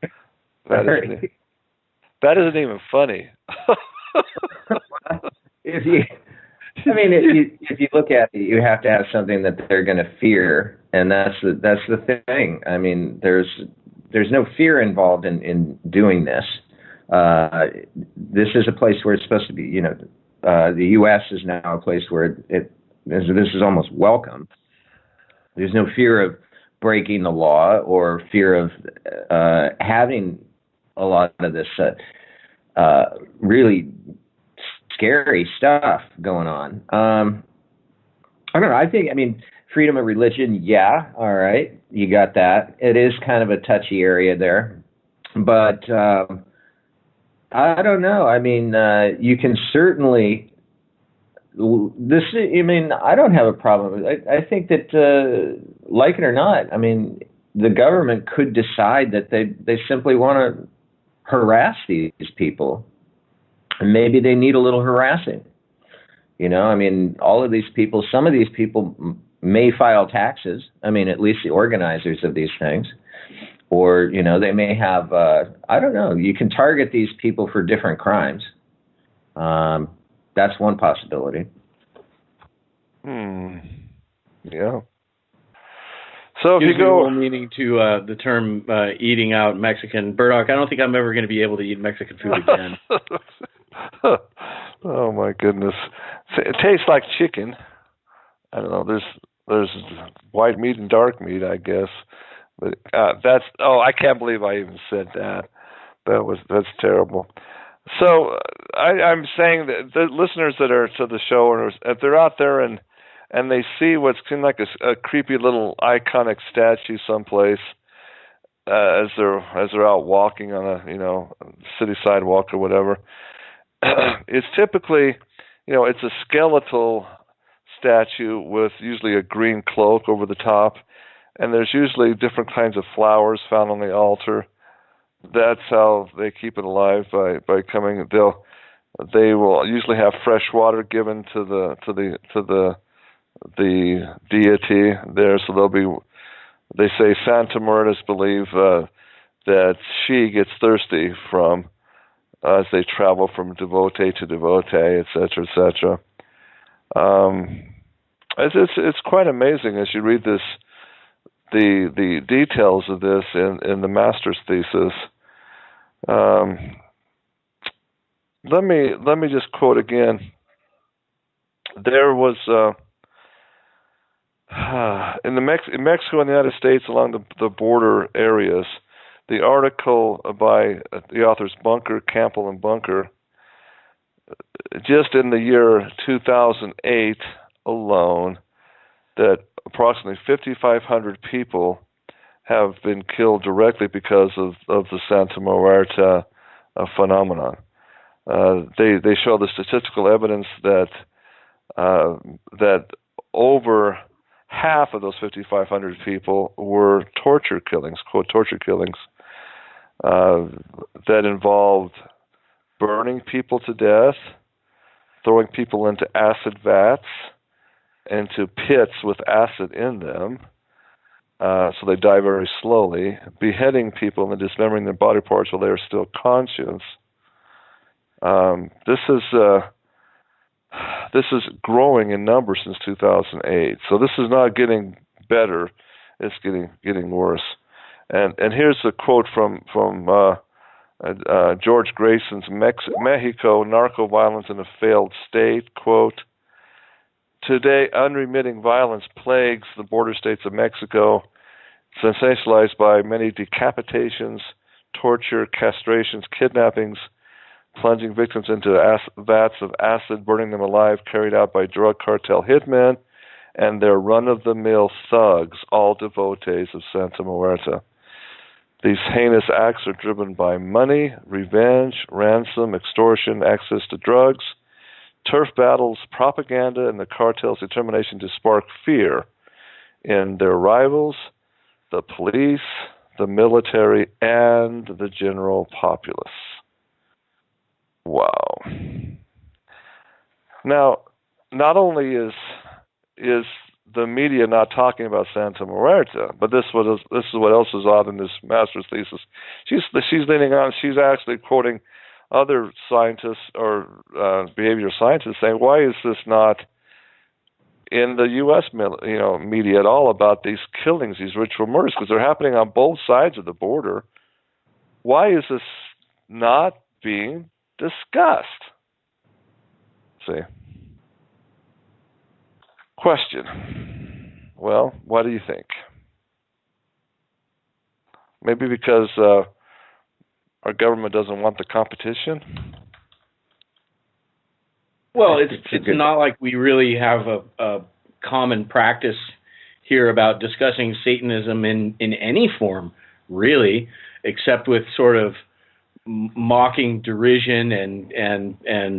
That isn't even funny. If you look at it, you have to have something that they're going to fear, and that's the thing. I mean, there's no fear involved in doing this. This is a place where it's supposed to be. You know, the U.S. is now a place where this is almost welcome. There's no fear of breaking the law or fear of having a lot of this really scary stuff going on. I don't know. I mean, freedom of religion, yeah, all right, you got that. It is kind of a touchy area there, but I don't know. I mean, you can certainly I don't have a problem with it. I think that, like it or not, I mean, the government could decide that they simply want to harass these people. And maybe they need a little harassing. You know, I mean, some of these people may file taxes. I mean, at least the organizers of these things. Or, you know, they may have, I don't know, you can target these people for different crimes. That's one possibility. Yeah. So if you go meaning to the term eating out Mexican, Burdock, I don't think I'm ever going to be able to eat Mexican food again. Oh my goodness! It tastes like chicken. I don't know. There's white meat and dark meat, I guess. But I can't believe I even said that. That's terrible. So I'm saying that the listeners that are to the show, or if they're out there and they see what seems like a creepy little iconic statue someplace as they're out walking on a city sidewalk or whatever. It's typically, it's a skeletal statue with usually a green cloak over the top, and there's usually different kinds of flowers found on the altar. That's how they keep it alive by coming. They will usually have fresh water given to the deity there, so they say Santa Murtis believe that she gets thirsty from as they travel from devotee to devotee, etc., etc. It's quite amazing as you read this, the details of this in the master's thesis. Let me just quote again. There was in Mexico and the United States along the border areas. The article by the authors Bunker, Campbell, and Bunker, just in the year 2008 alone, that approximately 5,500 people have been killed directly because of the Santa Muerta phenomenon. They show the statistical evidence that over half of those 5,500 people were torture killings, quote, torture killings, that involved burning people to death, throwing people into acid vats, into pits with acid in them, so they die very slowly, beheading people and dismembering their body parts while they are still conscious. This is growing in numbers since 2008. So this is not getting better; it's getting worse. And here's a quote from George Grayson's Mexico, Narco Violence in a Failed State, quote, "Today, unremitting violence plagues the border states of Mexico, sensationalized by many decapitations, torture, castrations, kidnappings, plunging victims into vats of acid, burning them alive, carried out by drug cartel hitmen and their run-of-the-mill thugs, all devotees of Santa Muerta. These heinous acts are driven by money, revenge, ransom, extortion, access to drugs, turf battles, propaganda, and the cartel's determination to spark fear in their rivals, the police, the military, and the general populace. Wow. Now, not only is the media not talking about Santa Muerta, but this is what else is odd in this master's thesis. She's leaning on. She's actually quoting other scientists or behavioral scientists saying, "Why is this not in the U.S. media at all about these killings, these ritual murders? Because they're happening on both sides of the border. Why is this not being discussed?" See. Question. Well, what do you think? Maybe because our government doesn't want the competition? Well, it's not like we really have a common practice here about discussing Satanism in any form, really, except with sort of mocking derision and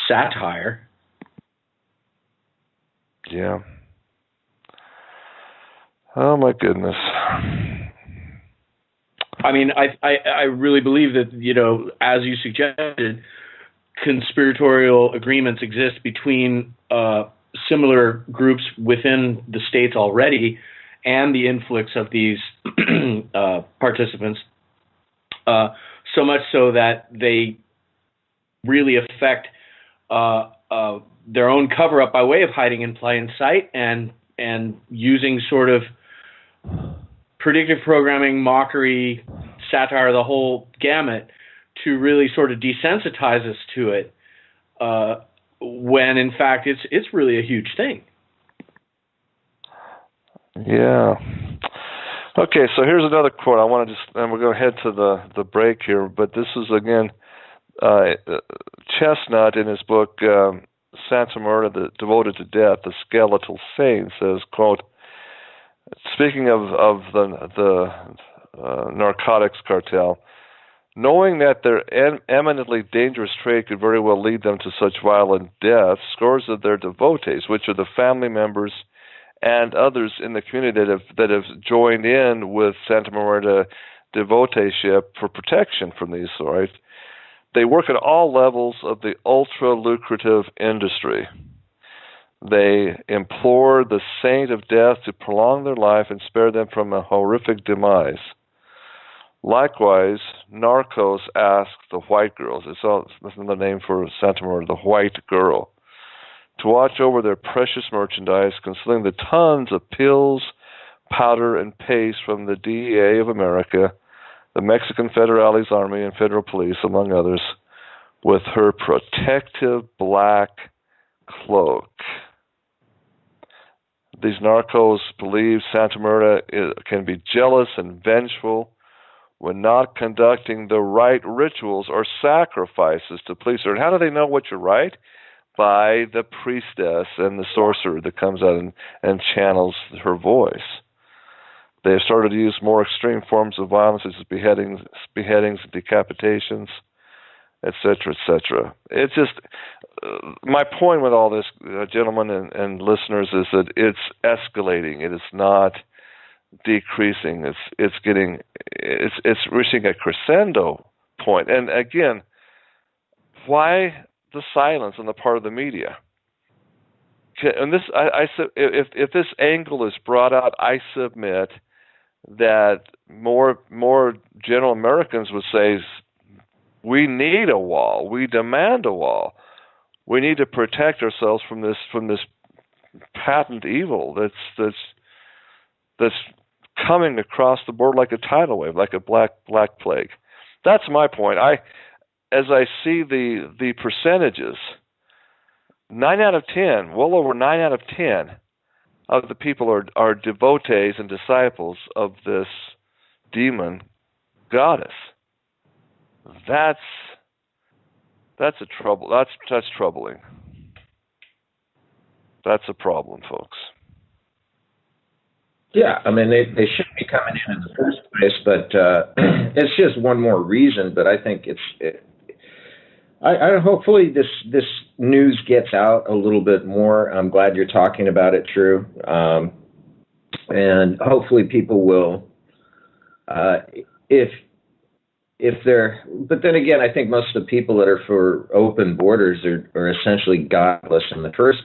satire. Yeah. Oh my goodness. I mean, I really believe that, as you suggested, conspiratorial agreements exist between similar groups within the states already, and the influx of these participants, so much so that they really affect their own cover-up by way of hiding in plain sight and using sort of predictive programming, mockery, satire, the whole gamut, to really sort of desensitize us to it, when in fact it's really a huge thing. Yeah. Okay, so here's another quote. I want to and we're going to head to the break here, but this is again Chestnut in his book Santa Muerta, Devoted to Death, The Skeletal Saint, says, quote, speaking of the narcotics cartel, knowing that their eminently dangerous trade could very well lead them to such violent deaths, scores of their devotees, which are the family members and others in the community that have joined in with Santa Muerta devoteship for protection from these, right? They work at all levels of the ultra-lucrative industry. They implore the saint of death to prolong their life and spare them from a horrific demise. Likewise, narcos ask the white girls, this is the name for Santa Muerta, the white girl, to watch over their precious merchandise, concealing the tons of pills, powder, and paste from the DEA of America, the Mexican Federales Army, and federal police, among others, with her protective black cloak. These narcos believe Santa Muerta can be jealous and vengeful when not conducting the right rituals or sacrifices to please her. And how do they know what you're right? By the priestess and the sorcerer that comes out and channels her voice. They have started to use more extreme forms of violence, such as beheadings, decapitations, etc., etc. It's just my point with all this, gentlemen and listeners, is that it's escalating. It is not decreasing. It's reaching a crescendo point. And again, why the silence on the part of the media? And this, if this angle is brought out, I submit that more general Americans would say, we need a wall. We demand a wall. We need to protect ourselves from this patent evil that's coming across the board like a tidal wave, like a black plague. That's my point. As I see the percentages, 9 out of 10, well over 9 out of 10 of the people are devotees and disciples of this demon goddess. That's That's a trouble. That's troubling. That's a problem, folks. Yeah, I mean, they shouldn't be coming in the first place, but it's just one more reason. But I think I hopefully this news gets out a little bit more. I'm glad you're talking about it, Drew, and hopefully people will, if they're. But then again, I think most of the people that are for open borders are essentially godless in the first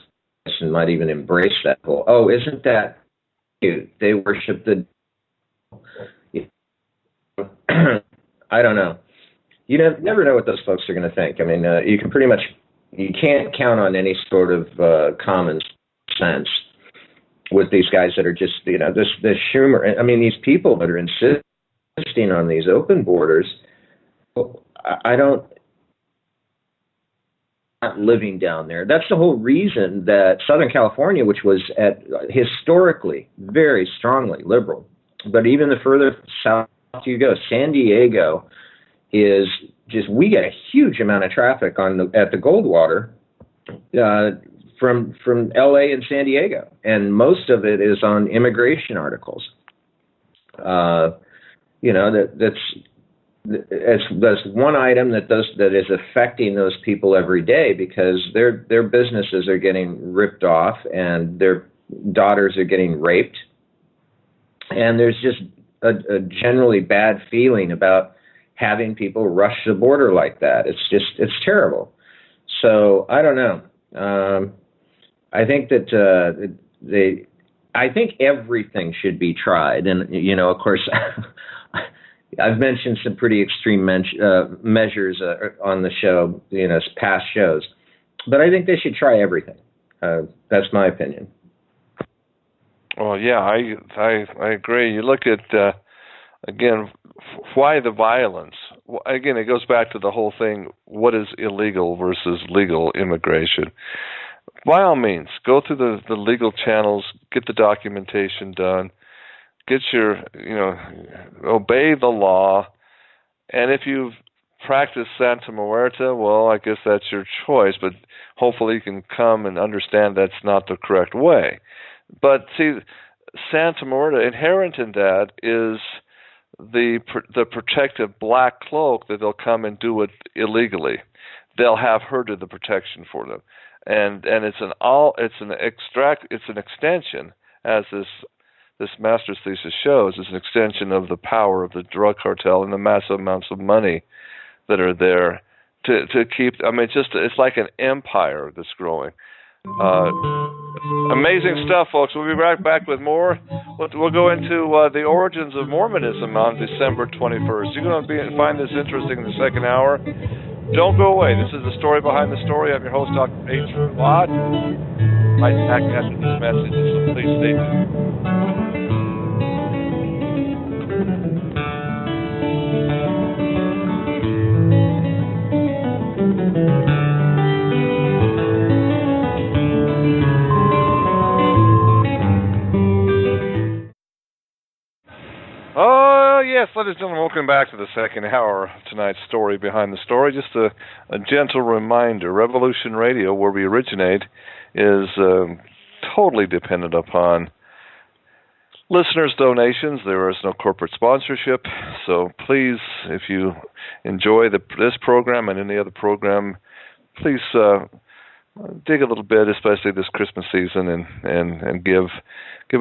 place and might even embrace that whole. Oh, isn't that cute? They worship the. I don't know. You never know what those folks are going to think. I mean, you can't count on any sort of common sense with these guys that are just, this Schumer. I mean, these people that are insisting on these open borders. Not living down there. That's the whole reason that Southern California, which was historically very strongly liberal, but even the further south you go, San Diego is just, we get a huge amount of traffic at the Goldwater from LA and San Diego, and most of it is on immigration articles. That's one item that is affecting those people every day, because their businesses are getting ripped off and their daughters are getting raped, and there's just a generally bad feeling about having people rush the border like that. It's terrible. So I don't know. I think that I think everything should be tried, and of course. I've mentioned some pretty extreme measures on the show, past shows, but I think they should try everything. That's my opinion. Well, yeah, I agree. You look at again, why the violence? Again, it goes back to the whole thing: what is illegal versus legal immigration? By all means, go through the legal channels, get the documentation done. Get your, obey the law, and if you've practiced Santa Muerte, well, I guess that's your choice, but hopefully you can come and understand that's not the correct way. But see, Santa Muerte, inherent in that is the protective black cloak that they'll come and do it illegally. They'll have her do the protection for them, and it's an extension, as this master's thesis shows, is an extension of the power of the drug cartel and the massive amounts of money that are there to keep. I mean, it's like an empire that's growing. Amazing stuff, folks. We'll be right back with more. We'll go into the origins of Mormonism on December 21st. You're going to find this interesting in the second hour. Don't go away. This is the story behind the story. I'm your host, Dr. H. Watt. Right back after this message, so please stay tuned. Oh, yes, ladies and gentlemen, welcome back to the second hour of tonight's story behind the story. Just a gentle reminder, Revolution Radio, where we originate, is totally dependent upon listeners' donations. There is no corporate sponsorship, so please, if you enjoy this program and any other program, please dig a little bit, especially this Christmas season, and give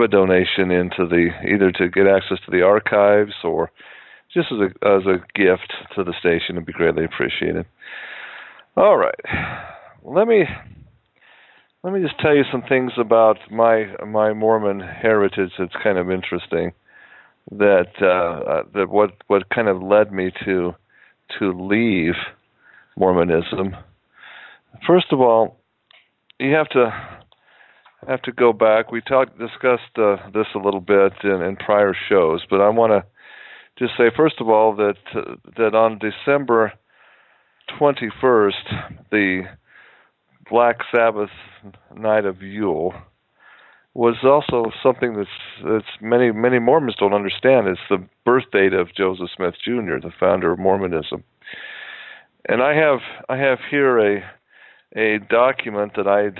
a donation into either to get access to the archives or just as a gift to the station. It'd be greatly appreciated. All right, let me just tell you some things about my Mormon heritage that's kind of interesting. That what kind of led me to leave Mormonism. First of all, you have to go back. We discussed this a little bit in prior shows, but I want to just say, first of all, that on December 21st, the Black Sabbath night of Yule, was also something that's many Mormons don't understand. It's the birth date of Joseph Smith Jr., the founder of Mormonism. And I have here a document that I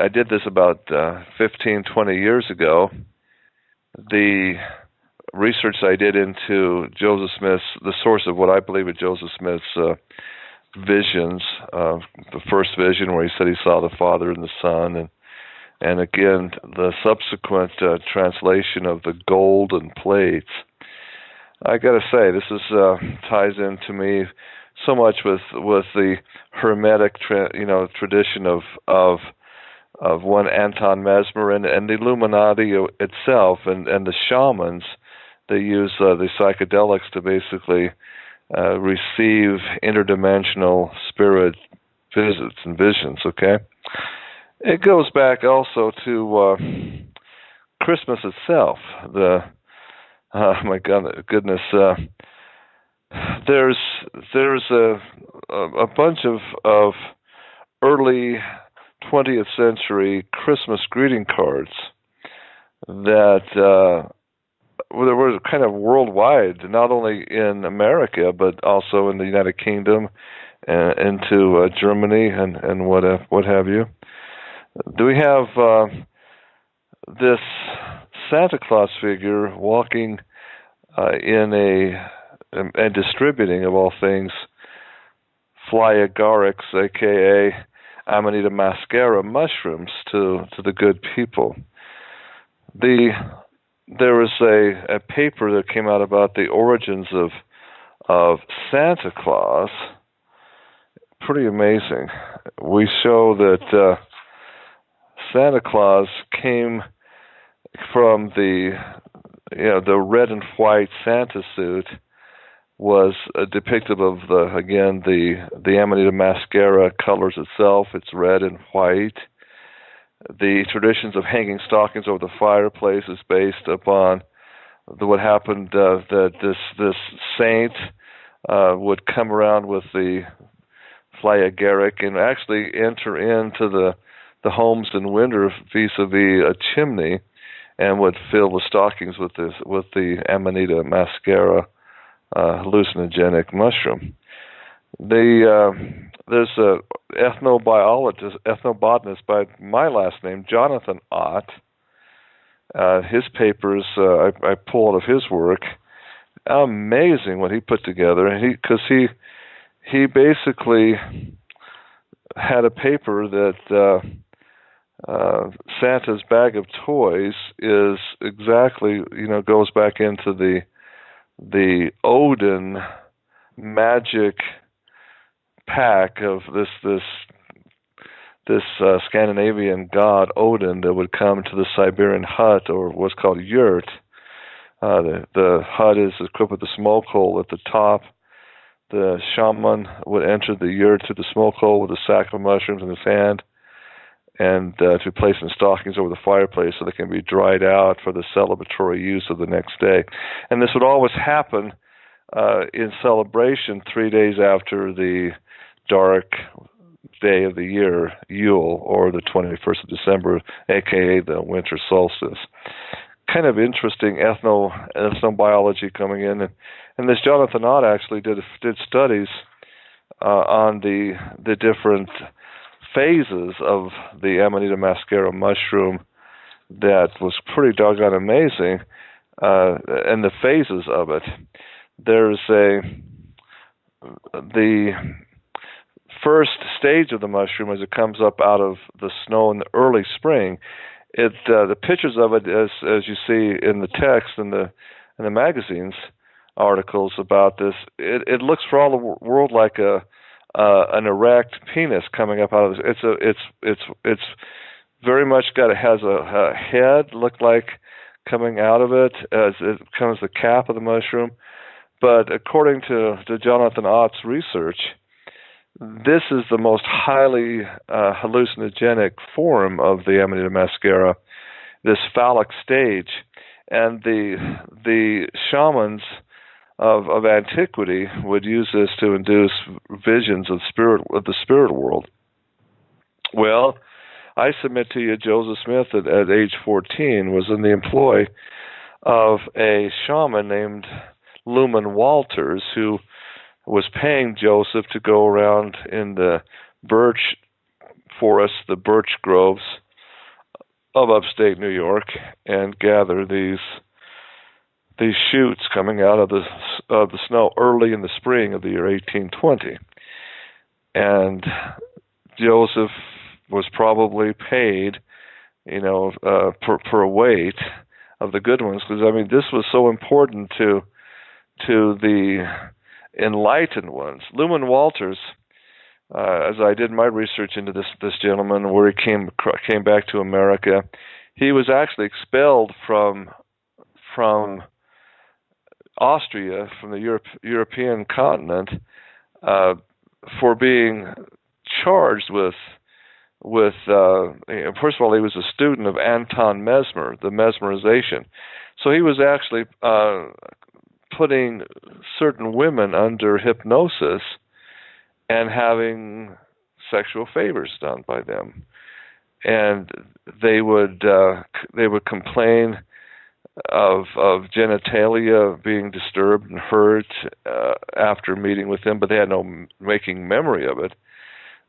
did this about 15, 20 years ago. The research I did into Joseph Smith's, the source of what I believe are Joseph Smith's visions, the first vision where he said he saw the Father and the Son, and again the subsequent translation of the golden plates. I got to say, this is ties into me so much with the Hermetic tradition of one Anton Mesmer and the Illuminati itself, and the shamans. They use the psychedelics to basically receive interdimensional spirit visits and visions. Okay, it goes back also to Christmas itself. My goodness, there's a bunch of early 20th century Christmas greeting cards that were kind of worldwide, not only in America but also in the United Kingdom and into Germany and what have you. Do we have this Santa Claus figure walking and distributing, of all things, fly agarics, aka Amanita muscaria mushrooms to the good people. There was a paper that came out about the origins of Santa Claus. Pretty amazing. We show that Santa Claus came from the red and white Santa suit was depictive of the Amanita muscaria colors itself. It's red and white. The traditions of hanging stockings over the fireplace is based upon what happened that this saint would come around with the fly agaric and actually enter into the homes in winter vis-a-vis a chimney, and would fill the stockings with the Amanita muscaria hallucinogenic mushroom. There's a ethnobotanist by my last name, Jonathan Ott. His papers, I pull out of his work. Amazing what he put together, and because he basically had a paper that Santa's bag of toys is exactly, goes back into the Odin magic pack of this Scandinavian god Odin that would come to the Siberian hut, or what's called yurt. The hut is equipped with a smoke hole at the top. The shaman would enter the yurt through the smoke hole with a sack of mushrooms in his hand, and to place in stockings over the fireplace so they can be dried out for the celebratory use of the next day. And this would always happen in celebration 3 days after the dark day of the year, Yule, or the 21st of December, aka the winter solstice. Kind of interesting ethnobiology coming in, and this Jonathan Ott actually did studies on the different phases of the Amanita muscaria mushroom that was pretty doggone amazing, and the phases of it. There's the first stage of the mushroom as it comes up out of the snow in the early spring. The pictures of it, as you see in the text in the magazines articles about this, it looks for all the world like an erect penis coming up out of this. It's very much has a head look like coming out of it as it comes the cap of the mushroom. But according to Jonathan Ott's research, this is the most highly hallucinogenic form of the Amanita muscaria, this phallic stage, and the shamans of antiquity would use this to induce visions of the spirit world. Well, I submit to you, Joseph Smith at age 14 was in the employ of a shaman named Luman Walters, who was paying Joseph to go around in the birch forests, the birch groves of upstate New York, and gather these shoots coming out of the snow early in the spring of the year 1820. And Joseph was probably paid, per weight of the good ones, because this was so important to the enlightened ones. Luman Walters, as I did my research into this gentleman, where he came back to America, he was actually expelled from Austria, from the European continent, for being charged with first of all, he was a student of Anton Mesmer, the mesmerization. So he was actually putting certain women under hypnosis and having sexual favors done by them, and they would complain of genitalia being disturbed and hurt after meeting with him, but they had no making memory of it.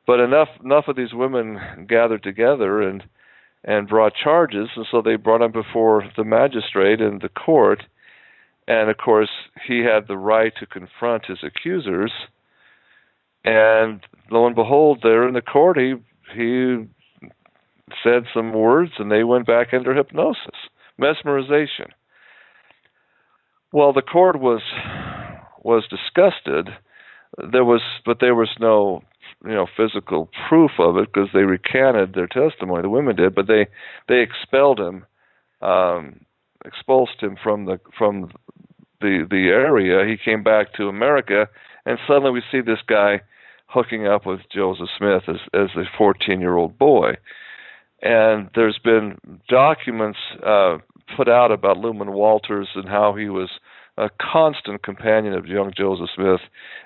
But enough of these women gathered together and brought charges, and so they brought him before the magistrate in the court. And of course, he had the right to confront his accusers. And lo and behold, there in the court, he said some words, and they went back under hypnosis, mesmerization. Well, the court was disgusted. There was no physical proof of it, because they recanted their testimony. The women did, but they expelled him, expulsed him from the area. He came back to America, and suddenly we see this guy hooking up with Joseph Smith as a 14-year-old boy. And there's been documents put out about Luman Walters and how he was a constant companion of young Joseph Smith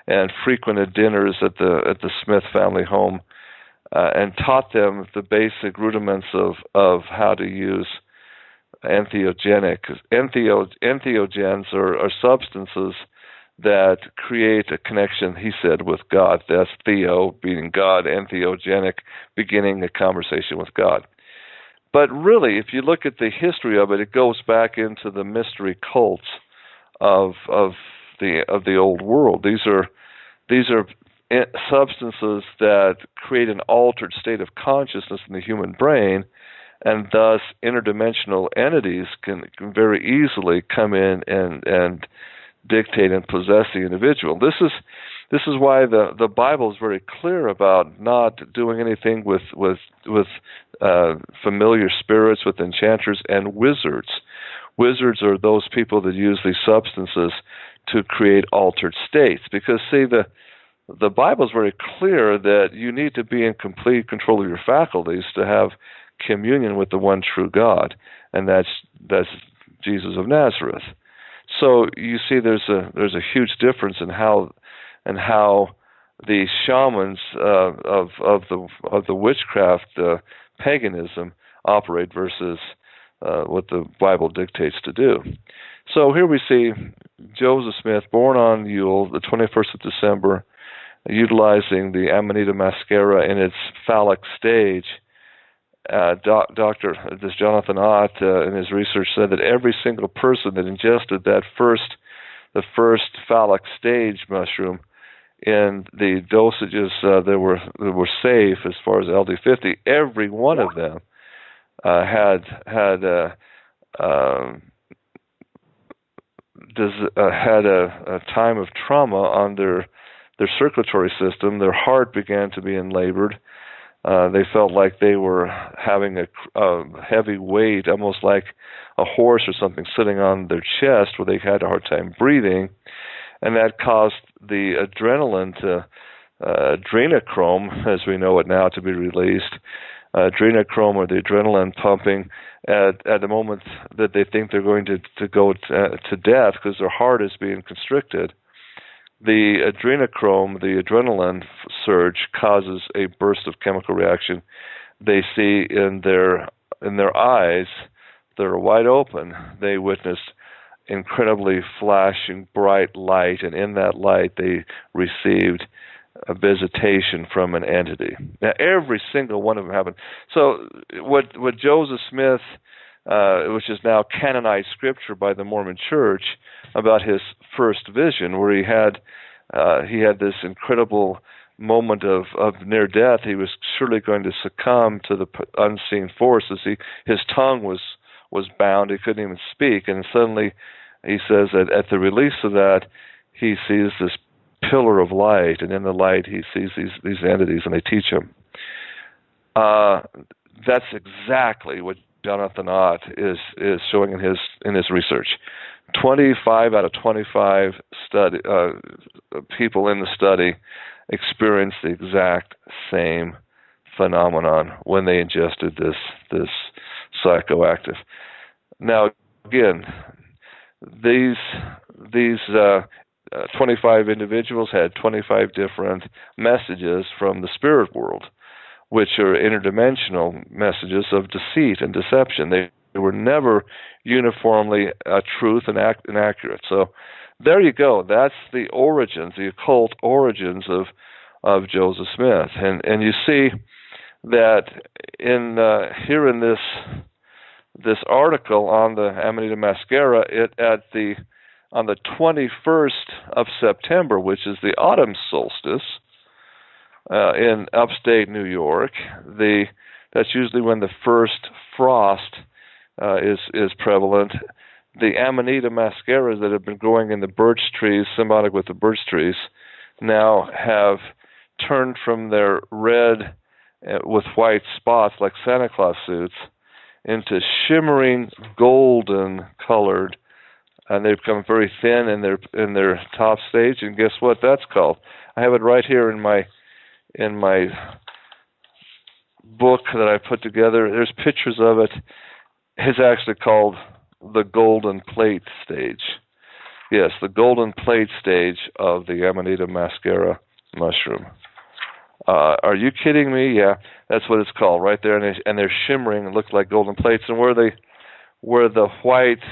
and frequented dinners at the Smith family home and taught them the basic rudiments of how to use entheogenic. Entheogens are substances that create a connection, he said, with God. That's theo, being God, entheogenic, beginning a conversation with God. But really, if you look at the history of it, it goes back into the mystery cults of the old world. These are substances that create an altered state of consciousness in the human brain, and thus interdimensional entities can very easily come in and dictate and possess the individual. This is why the Bible is very clear about not doing anything with familiar spirits, with enchanters and wizards. Wizards are those people that use these substances to create altered states. Because, see, the Bible is very clear that you need to be in complete control of your faculties to have communion with the one true God, and that's Jesus of Nazareth. So you see, there's a huge difference in how the shamans of the witchcraft paganism operate versus what the Bible dictates to do. So here we see Joseph Smith, born on Yule, the 21st of December, utilizing the Amanita muscaria in its phallic stage. Dr. Jonathan Ott, in his research, said that every single person that ingested the first phallic stage mushroom in the dosages that were safe as far as LD50, every one of them had a time of trauma on their circulatory system. Their heart began to be enlabored. They felt like they were having a heavy weight, almost like a horse or something, sitting on their chest, where they had a hard time breathing, and that caused the adrenaline adrenochrome, as we know it now, to be released. Adrenochrome, or the adrenaline pumping at the moment that they think they're going to go to death because their heart is being constricted. The adrenochrome, the adrenaline surge, causes a burst of chemical reaction. They see in their eyes that are wide open, they witnessed incredibly flashing bright light, and in that light they received a visitation from an entity. Now, every single one of them happened. So what Joseph Smith, which is now canonized scripture by the Mormon Church, about his first vision, where he had this incredible moment of near death. He was surely going to succumb to the unseen forces. His tongue was bound. He couldn't even speak. And suddenly, he says that at the release of that, he sees this pillar of light, and in the light he sees these entities, and they teach him. That's exactly what Jonathan Ott is showing in his research. 25 out of 25 people in the study experienced the exact same phenomenon when they ingested this psychoactive. Now, again, these 25 individuals had 25 different messages from the spirit world, which are interdimensional messages of deceit and deception. They were never uniformly truth and accurate. So there you go. That's the origins, the occult origins of Joseph Smith. And you see that here in this article on the Amanita Muscaria, on the 21st of September, which is the autumn solstice in upstate New York, that's usually when the first frost is prevalent. The Amanita Muscarias that have been growing in the birch trees, symbiotic with the birch trees, now have turned from their red with white spots like Santa Claus suits into shimmering golden colored, and they've become very thin in their top stage. And guess what that's called? I have it right here in my book that I put together. There's pictures of it. It's actually called the golden plate stage. Yes, the golden plate stage of the Amanita Muscaria mushroom. Are you kidding me? Yeah, that's what it's called right there. And they're shimmering and look like golden plates. And where the white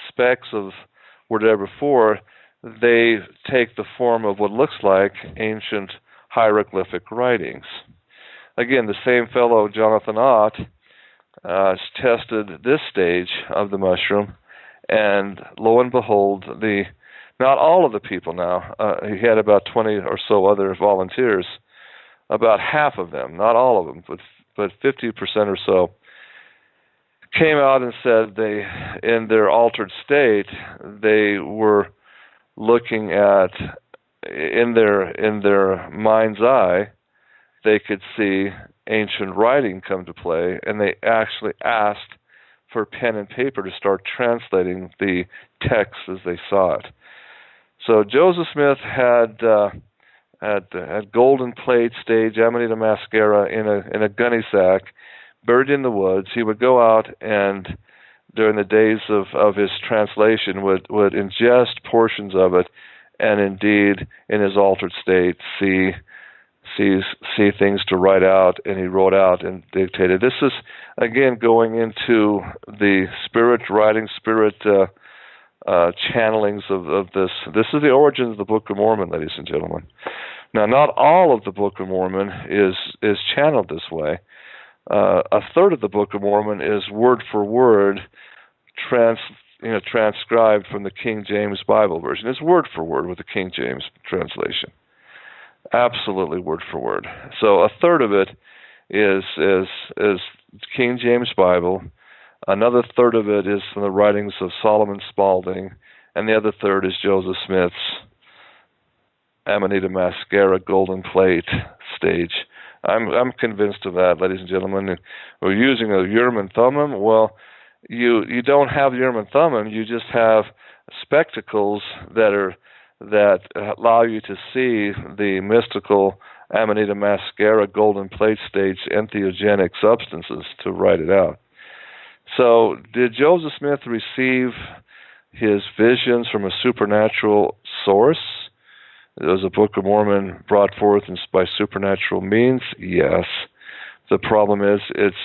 specks were there before, they take the form of what looks like ancient hieroglyphic writings. Again, the same fellow, Jonathan Ott, tested this stage of the mushroom, and lo and behold, not all of the people now, he had about 20 or so other volunteers, about half of them, not all of them, but 50% or so, came out and said in their altered state, they were looking at, in their mind's eye, they could see ancient writing come to play, and they actually asked for pen and paper to start translating the text as they saw it. So Joseph Smith had golden plate stage Amanita Muscaria in a gunny sack, buried in the woods. He would go out and during the days of his translation would ingest portions of it, and indeed in his altered state see things to write out, and he wrote out and dictated. This is again going into the spirit writing, spirit channelings of this. This is the origins of the Book of Mormon, ladies and gentlemen. Now, not all of the Book of Mormon is channeled this way. A third of the Book of Mormon is word for word transcribed from the King James Bible version. It's word for word with the King James translation. Absolutely word for word. So a third of it is King James Bible. Another third of it is from the writings of Solomon Spaulding, and the other third is Joseph Smith's Amanita Muscaria golden plate stage. I'm convinced of that, ladies and gentlemen. We're using a Urim and Thummim. Well, you don't have Urim and Thummim. You just have spectacles that allow you to see the mystical Amanita Muscaria golden plate stage entheogenic substances to write it out. So did Joseph Smith receive his visions from a supernatural source? Was the Book of Mormon brought forth by supernatural means? Yes. The problem is, it's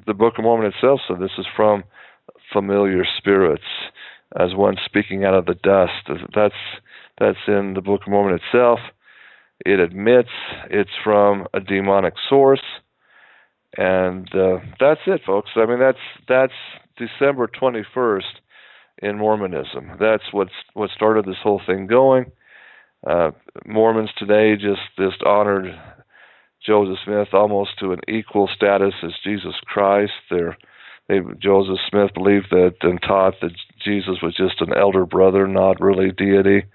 the Book of Mormon itself, so this is from familiar spirits. as one speaking out of the dust. That's in the Book of Mormon itself. It admits it's from a demonic source, and that's it, folks. I mean, that's December 21st in Mormonism. That's what started this whole thing going. Mormons today just honored Joseph Smith almost to an equal status as Jesus Christ. Joseph Smith believed that and taught that Jesus was just an elder brother, not really deity,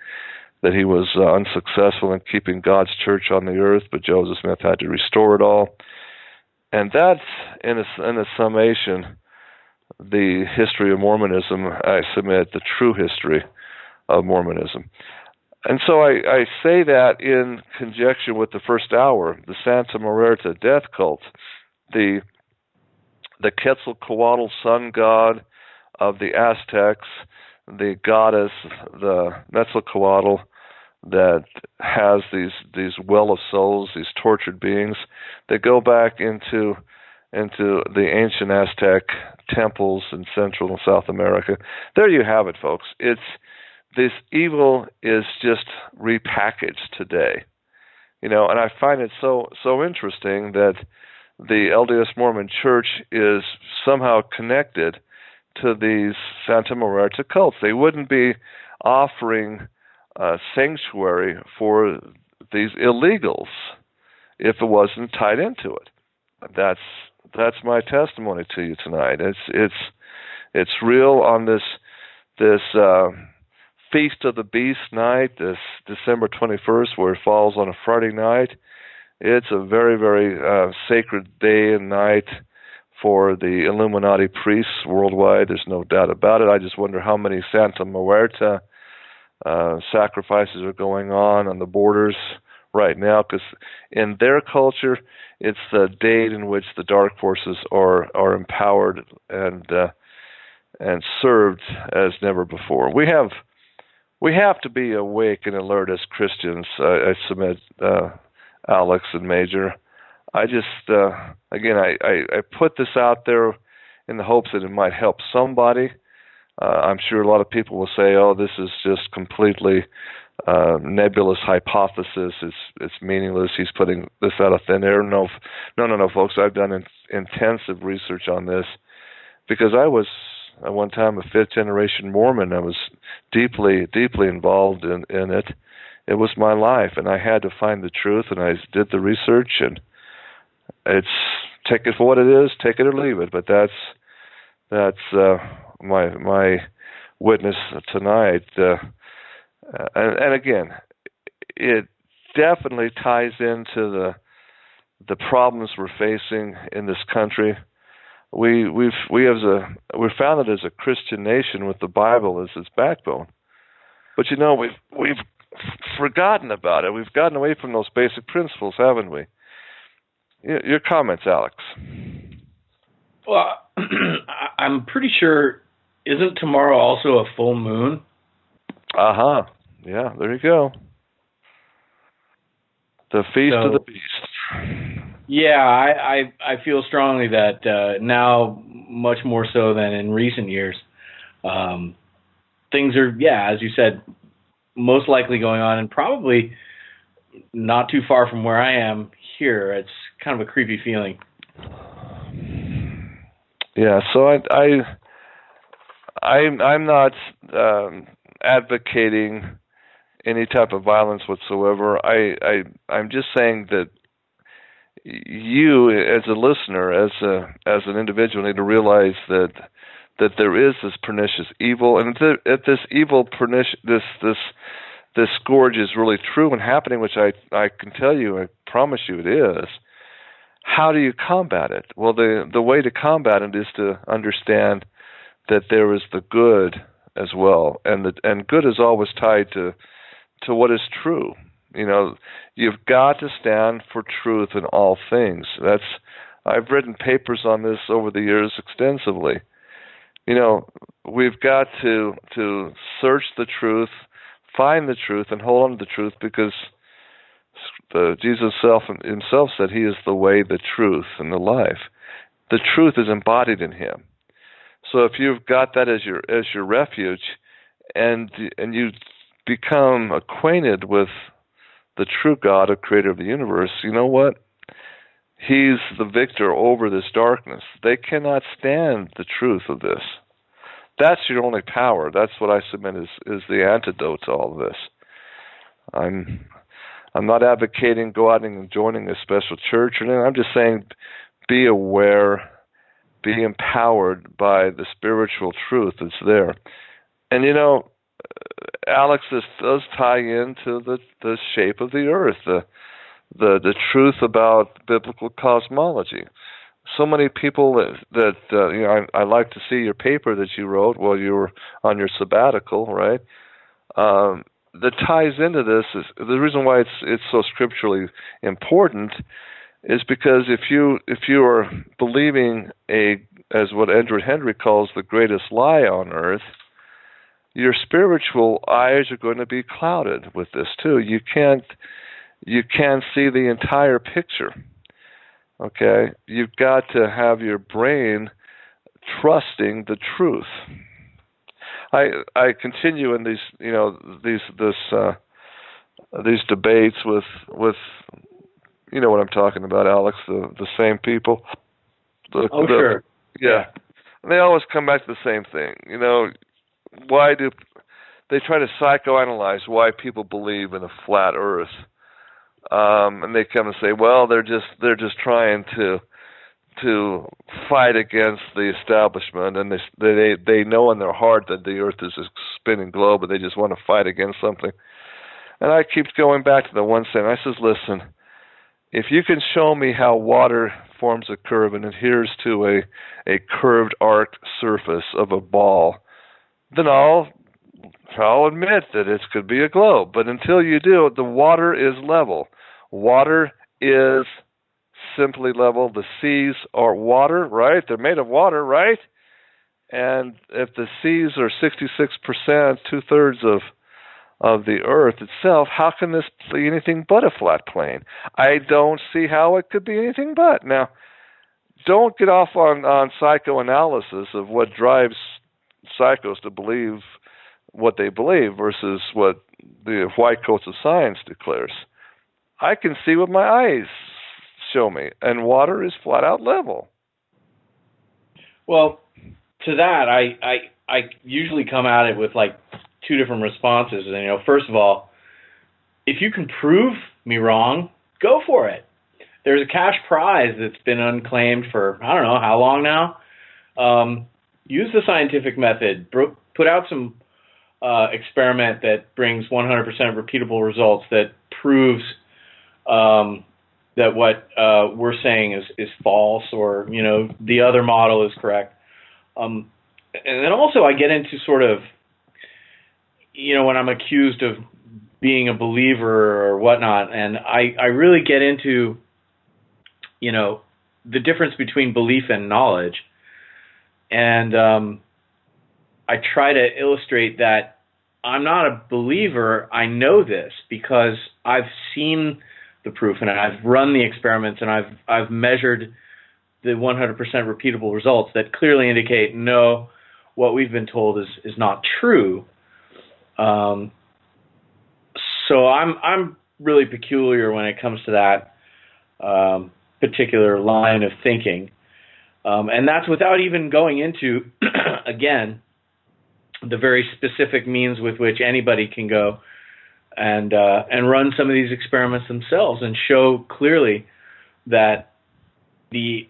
that he was unsuccessful in keeping God's church on the earth, but Joseph Smith had to restore it all. And that's, in a summation, the history of Mormonism, I submit, the true history of Mormonism. And so I say that in conjunction with the first hour, the Santa Muerta death cult, the Quetzalcoatl sun god of the Aztecs, the goddess, the Quetzalcoatl, that has these well of souls, these tortured beings, that go back into the ancient Aztec temples in Central and South America. There you have it, folks. This evil is just repackaged today, and I find it so interesting that the LDS Mormon Church is somehow connected to these Santa Muerta cults. They wouldn't be offering sanctuary for these illegals if it wasn't tied into it. That's my testimony to you tonight. It's real on this Feast of the Beast night, this December 21st, where it falls on a Friday night. It's a very, very sacred day and night for the Illuminati priests worldwide. There's no doubt about it. I just wonder how many Santa Muerta sacrifices are going on the borders right now, because in their culture, it's the date in which the dark forces are empowered and served as never before. We have to be awake and alert as Christians. I submit, Alex and Major. I just again, I put this out there in the hopes that it might help somebody. I'm sure a lot of people will say, "Oh, this is just completely nebulous hypothesis. It's meaningless. He's putting this out of thin air." No, folks. I've done intensive research on this because I was at one time a fifth-generation Mormon. I was deeply, deeply involved in it. It was my life, and I had to find the truth, and I did the research, and take it for what it is, take it or leave it. But that's my witness tonight. And again, it definitely ties into the problems we're facing in this country. We're founded as a Christian nation with the Bible as its backbone, but we've forgotten about it. We've gotten away from those basic principles, haven't we? Your comments, Alex? Well, I'm pretty sure, isn't tomorrow also a full moon? Yeah, there you go. The Feast of the Beast. Yeah, I feel strongly that now, much more so than in recent years, things are, as you said, most likely going on, and probably not too far from where I am here. It's kind of a creepy feeling. Yeah, so I'm not advocating any type of violence whatsoever. I'm just saying that you, as a listener, as an individual, need to realize that there is this pernicious evil, and that this evil this scourge is really true and happening, which I can tell you, I promise you it is. How do you combat it? Well, the way to combat it is to understand that there is the good as well, and good is always tied to what is true. You've got to stand for truth in all things. I've written papers on this over the years extensively. We've got to search the truth, find the truth, and hold on to the truth, because Jesus himself said he is the way, the truth, and the life. The truth is embodied in him. So if you've got that as your refuge, and you become acquainted with the true God, a creator of the universe, you know what? He's the victor over this darkness. They cannot stand the truth of this. That's your only power. That's what I submit is the antidote to all of this. I'm not advocating go out and joining a special church or anything. I'm just saying be aware, be empowered by the spiritual truth that's there. And you know, Alex, this does tie into the shape of the earth, the truth about biblical cosmology. So many people that you know, I like to see your paper that you wrote while you were on your sabbatical, right? That ties into this is the reason why it's so scripturally important is because if you are believing as what Edward Henry calls the greatest lie on earth, your spiritual eyes are going to be clouded with this too. You can't see the entire picture. Okay, you've got to have your brain trusting the truth. I continue in these debates with you know what I'm talking about, Alex, the same people. Sure. Yeah. And they always come back to the same thing. You know, why do they try to psychoanalyze why people believe in a flat earth? And they come and say, well, they're just trying to fight against the establishment, and they know in their heart that the earth is a spinning globe, but they just want to fight against something. And I keep going back to the one thing. I says, listen, if you can show me how water forms a curve and adheres to a curved arced surface of a ball, then I'll admit that it could be a globe. But until you do, the water is level. Water is simply level. The seas are water, right? They're made of water, right? And if the seas are 66%, two-thirds of the earth itself, how can this be anything but a flat plane? I don't see how it could be anything but. Now, don't get off on psychoanalysis of what drives psychos to believe what they believe versus what the white coats of science declares. I can see what my eyes show me, and water is flat out level. Well, to that, I usually come at it with like two different responses. And, you know, first of all, if you can prove me wrong, go for it. There's a cash prize that's been unclaimed for I don't know how long now. Use the scientific method. Put out some experiment that brings 100% repeatable results that proves that what we're saying is false, or you know the other model is correct. And then also I get into sort of, you know, when I'm accused of being a believer or whatnot, and I really get into, you know, the difference between belief and knowledge. And I try to illustrate that I'm not a believer. I know this because I've seen the proof, and I've run the experiments, and I've measured the 100% repeatable results that clearly indicate no, what we've been told is not true. So I'm really peculiar when it comes to that particular line of thinking. And that's without even going into, again, the very specific means with which anybody can go and run some of these experiments themselves and show clearly that the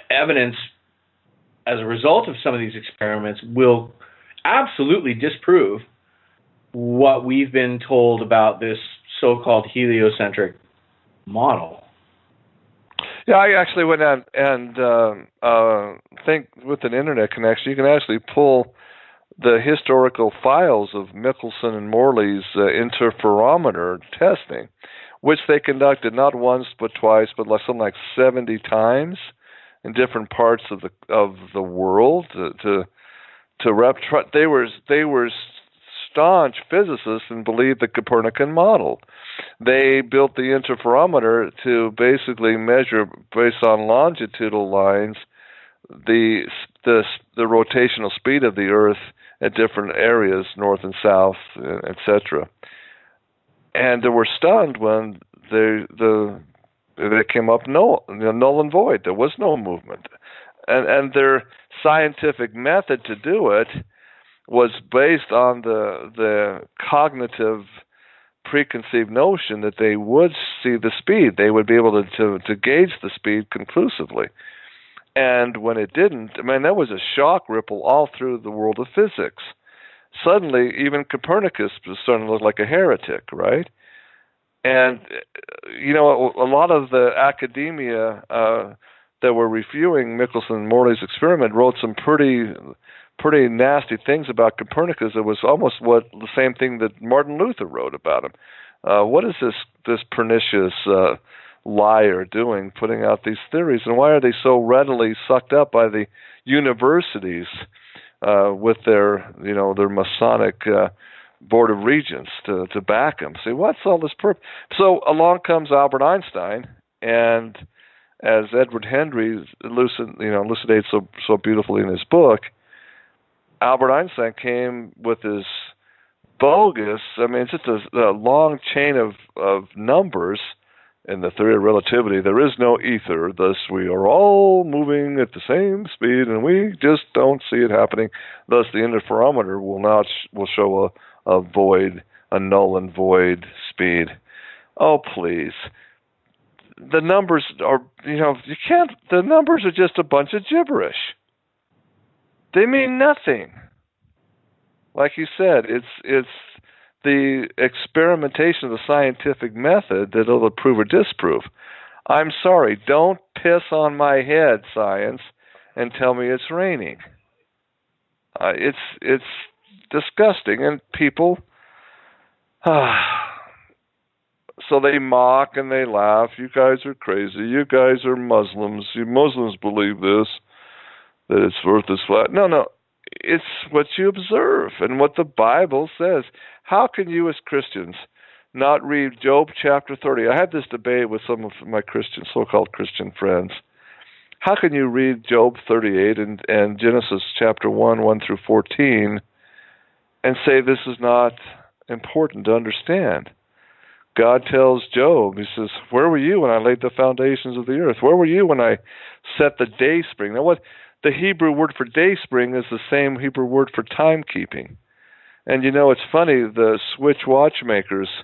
evidence as a result of some of these experiments will absolutely disprove what we've been told about this so-called heliocentric model. Yeah, I actually went out and think with an internet connection, you can actually pull the historical files of Michelson and Morley's interferometer testing, which they conducted not once but twice, but something like 70 times in different parts of the world. They were staunch physicists and believed the Copernican model. They built the interferometer to basically measure, based on longitudinal lines, the the rotational speed of the Earth at different areas, north and south, etc. And they were stunned when they came up null and void. There was no movement, and their scientific method to do it was based on the cognitive preconceived notion that they would see the speed. They would be able to gauge the speed conclusively. And when it didn't, I mean, that was a shock ripple all through the world of physics. Suddenly, even Copernicus was starting to look like a heretic, right? And, you know, a lot of the academia that were reviewing Michelson and Morley's experiment wrote some pretty nasty things about Copernicus. It was almost the same thing that Martin Luther wrote about him. What is this pernicious liar doing, putting out these theories, and why are they so readily sucked up by the universities with their Masonic Board of Regents to back them? See, what's all this purpose? So along comes Albert Einstein, and as Edward Henry elucidates so beautifully in his book, Albert Einstein came with his bogus, I mean, it's just a long chain of numbers in the theory of relativity. There is no ether, thus we are all moving at the same speed, and we just don't see it happening. Thus the interferometer will show a void, a null and void speed. Oh, please. The numbers are, the numbers are just a bunch of gibberish. They mean nothing. Like you said, it's the experimentation of the scientific method that will prove or disprove. I'm sorry, don't piss on my head, science, and tell me it's raining. It's disgusting, and people, so they mock and they laugh. You guys are crazy. You guys are Muslims. You Muslims believe this, that its earth is flat. No. It's what you observe and what the Bible says. How can you as Christians not read Job chapter 30? I had this debate with some of my so-called Christian friends. How can you read Job 38 and Genesis chapter 1 through 14, and say this is not important to understand? God tells Job, he says, where were you when I laid the foundations of the earth? Where were you when I set the day spring? Now, the Hebrew word for day spring is the same Hebrew word for timekeeping. And it's funny, the switch watchmakers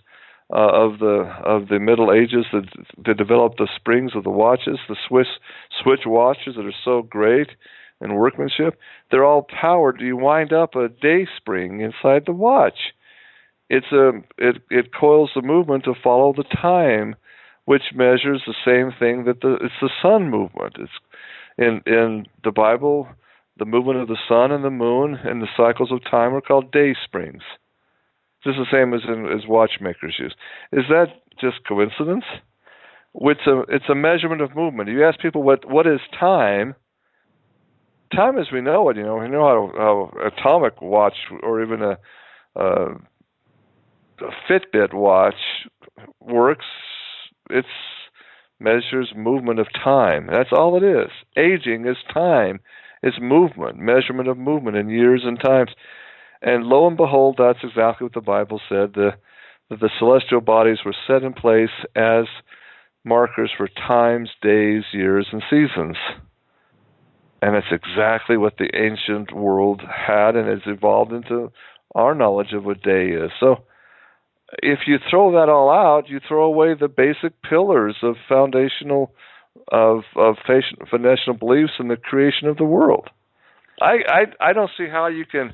of the Middle Ages that developed the springs of the watches, the switch watches that are so great in workmanship, they're all powered. You wind up a day spring inside the watch. It coils the movement to follow the time, which measures the same thing that it's the sun movement. It's in the Bible, the movement of the sun and the moon and the cycles of time are called day springs. Just the same as watchmakers use. Is that just coincidence? It's a measurement of movement. You ask people what is time. Time as we know it, we know how atomic watch or even a Fitbit watch works. It measures movement of time. That's all it is. Aging is time. It's movement, measurement of movement in years and times. And lo and behold, that's exactly what the Bible said. That the celestial bodies were set in place as markers for times, days, years, and seasons. And it's exactly what the ancient world had, and it's evolved into our knowledge of what day is. So if you throw that all out, you throw away the basic pillars of foundational beliefs in the creation of the world. I don't see how you can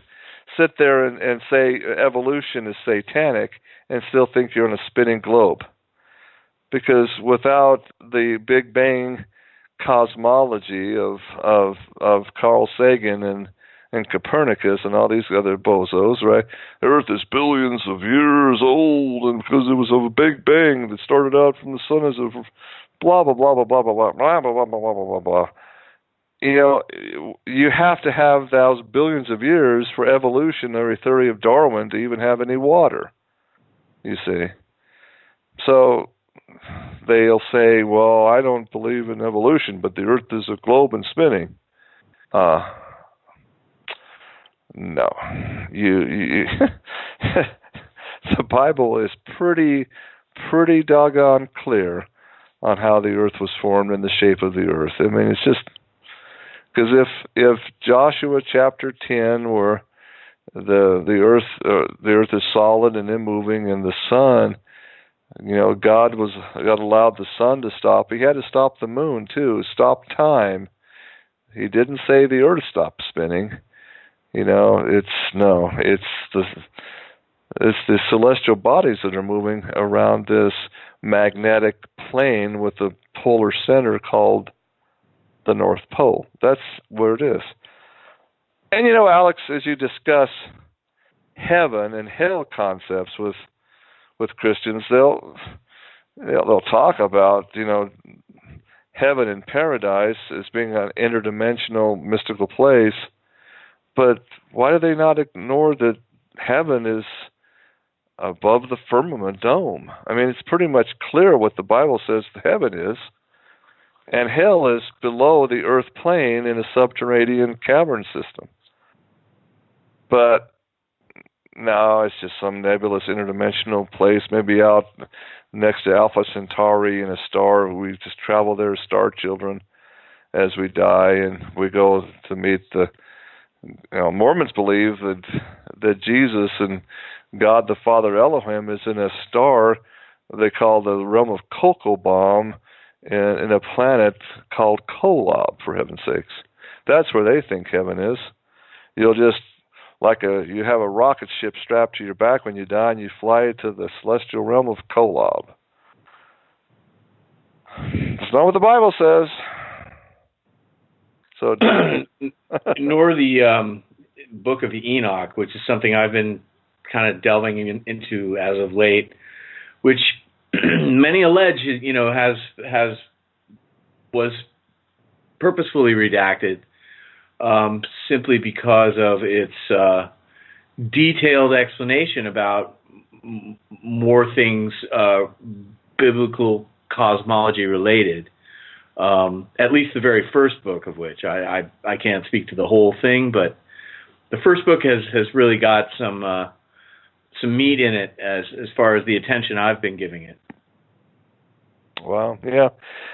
sit there and say evolution is satanic and still think you're in a spinning globe. Because without the Big Bang cosmology of Carl Sagan and Copernicus and all these other bozos, right? The Earth is billions of years old, and because it was of a Big Bang that started out from the sun as a blah, blah, blah, blah, blah, blah, blah, blah, blah, blah, blah, blah, blah. You have to have those billions of years for evolutionary theory of Darwin to even have any water, you see. So they'll say, well, I don't believe in evolution, but the Earth is a globe and spinning. No, you the Bible is pretty doggone clear on how the earth was formed and the shape of the earth. I mean, it's just because if Joshua chapter 10, where the earth is solid and immoving, and the sun, God allowed the sun to stop. He had to stop the moon too, stop time. He didn't say the earth stopped spinning. It's the celestial bodies that are moving around this magnetic plane with a polar center called the North Pole. That's where it is. And Alex, as you discuss heaven and hell concepts with Christians, they'll talk about heaven and paradise as being an interdimensional mystical place, but why do they not ignore that heaven is above the firmament dome? I mean, it's pretty much clear what the Bible says heaven is, and hell is below the earth plane in a subterranean cavern system. But no, it's just some nebulous interdimensional place, maybe out next to Alpha Centauri in a star. We just travel there as star children as we die, and we go to meet the. Mormons believe that Jesus and God the Father Elohim is in a star they call the realm of Kokolbom in a planet called Kolob, for heaven's sakes. That's where they think heaven is. You'll just you have a rocket ship strapped to your back when you die, and you fly to the celestial realm of Kolob. It's not what the Bible says. So, nor the Book of Enoch, which is something I've been kind of delving into as of late, which many allege, was purposefully redacted. Simply because of its detailed explanation about more things biblical cosmology related. At least the very first book of which I can't speak to the whole thing, but the first book has really got some meat in it as far as the attention I've been giving it. Well, yeah,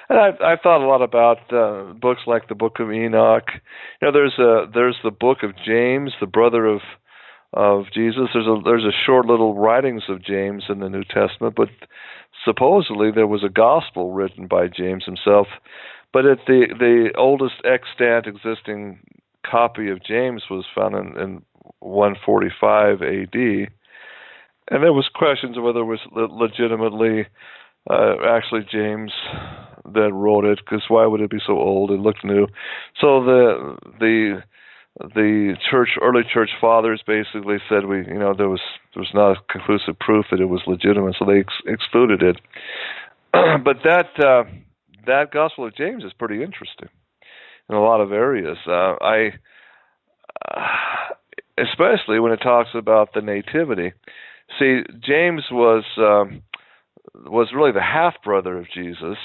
and I've thought a lot about books like the Book of Enoch. There's the Book of James, the brother of Jesus. There's a short little writings of James in the New Testament, but supposedly there was a gospel written by James himself. But the oldest extant existing copy of James was found in 145 A.D., and there was questions of whether it was legitimately actually James that wrote it, because why would it be so old? It looked new. So the early church fathers basically said there was not conclusive proof that it was legitimate, so they excluded it. But that Gospel of James is pretty interesting in a lot of areas. Especially when it talks about the nativity. See, James was really the half brother of Jesus.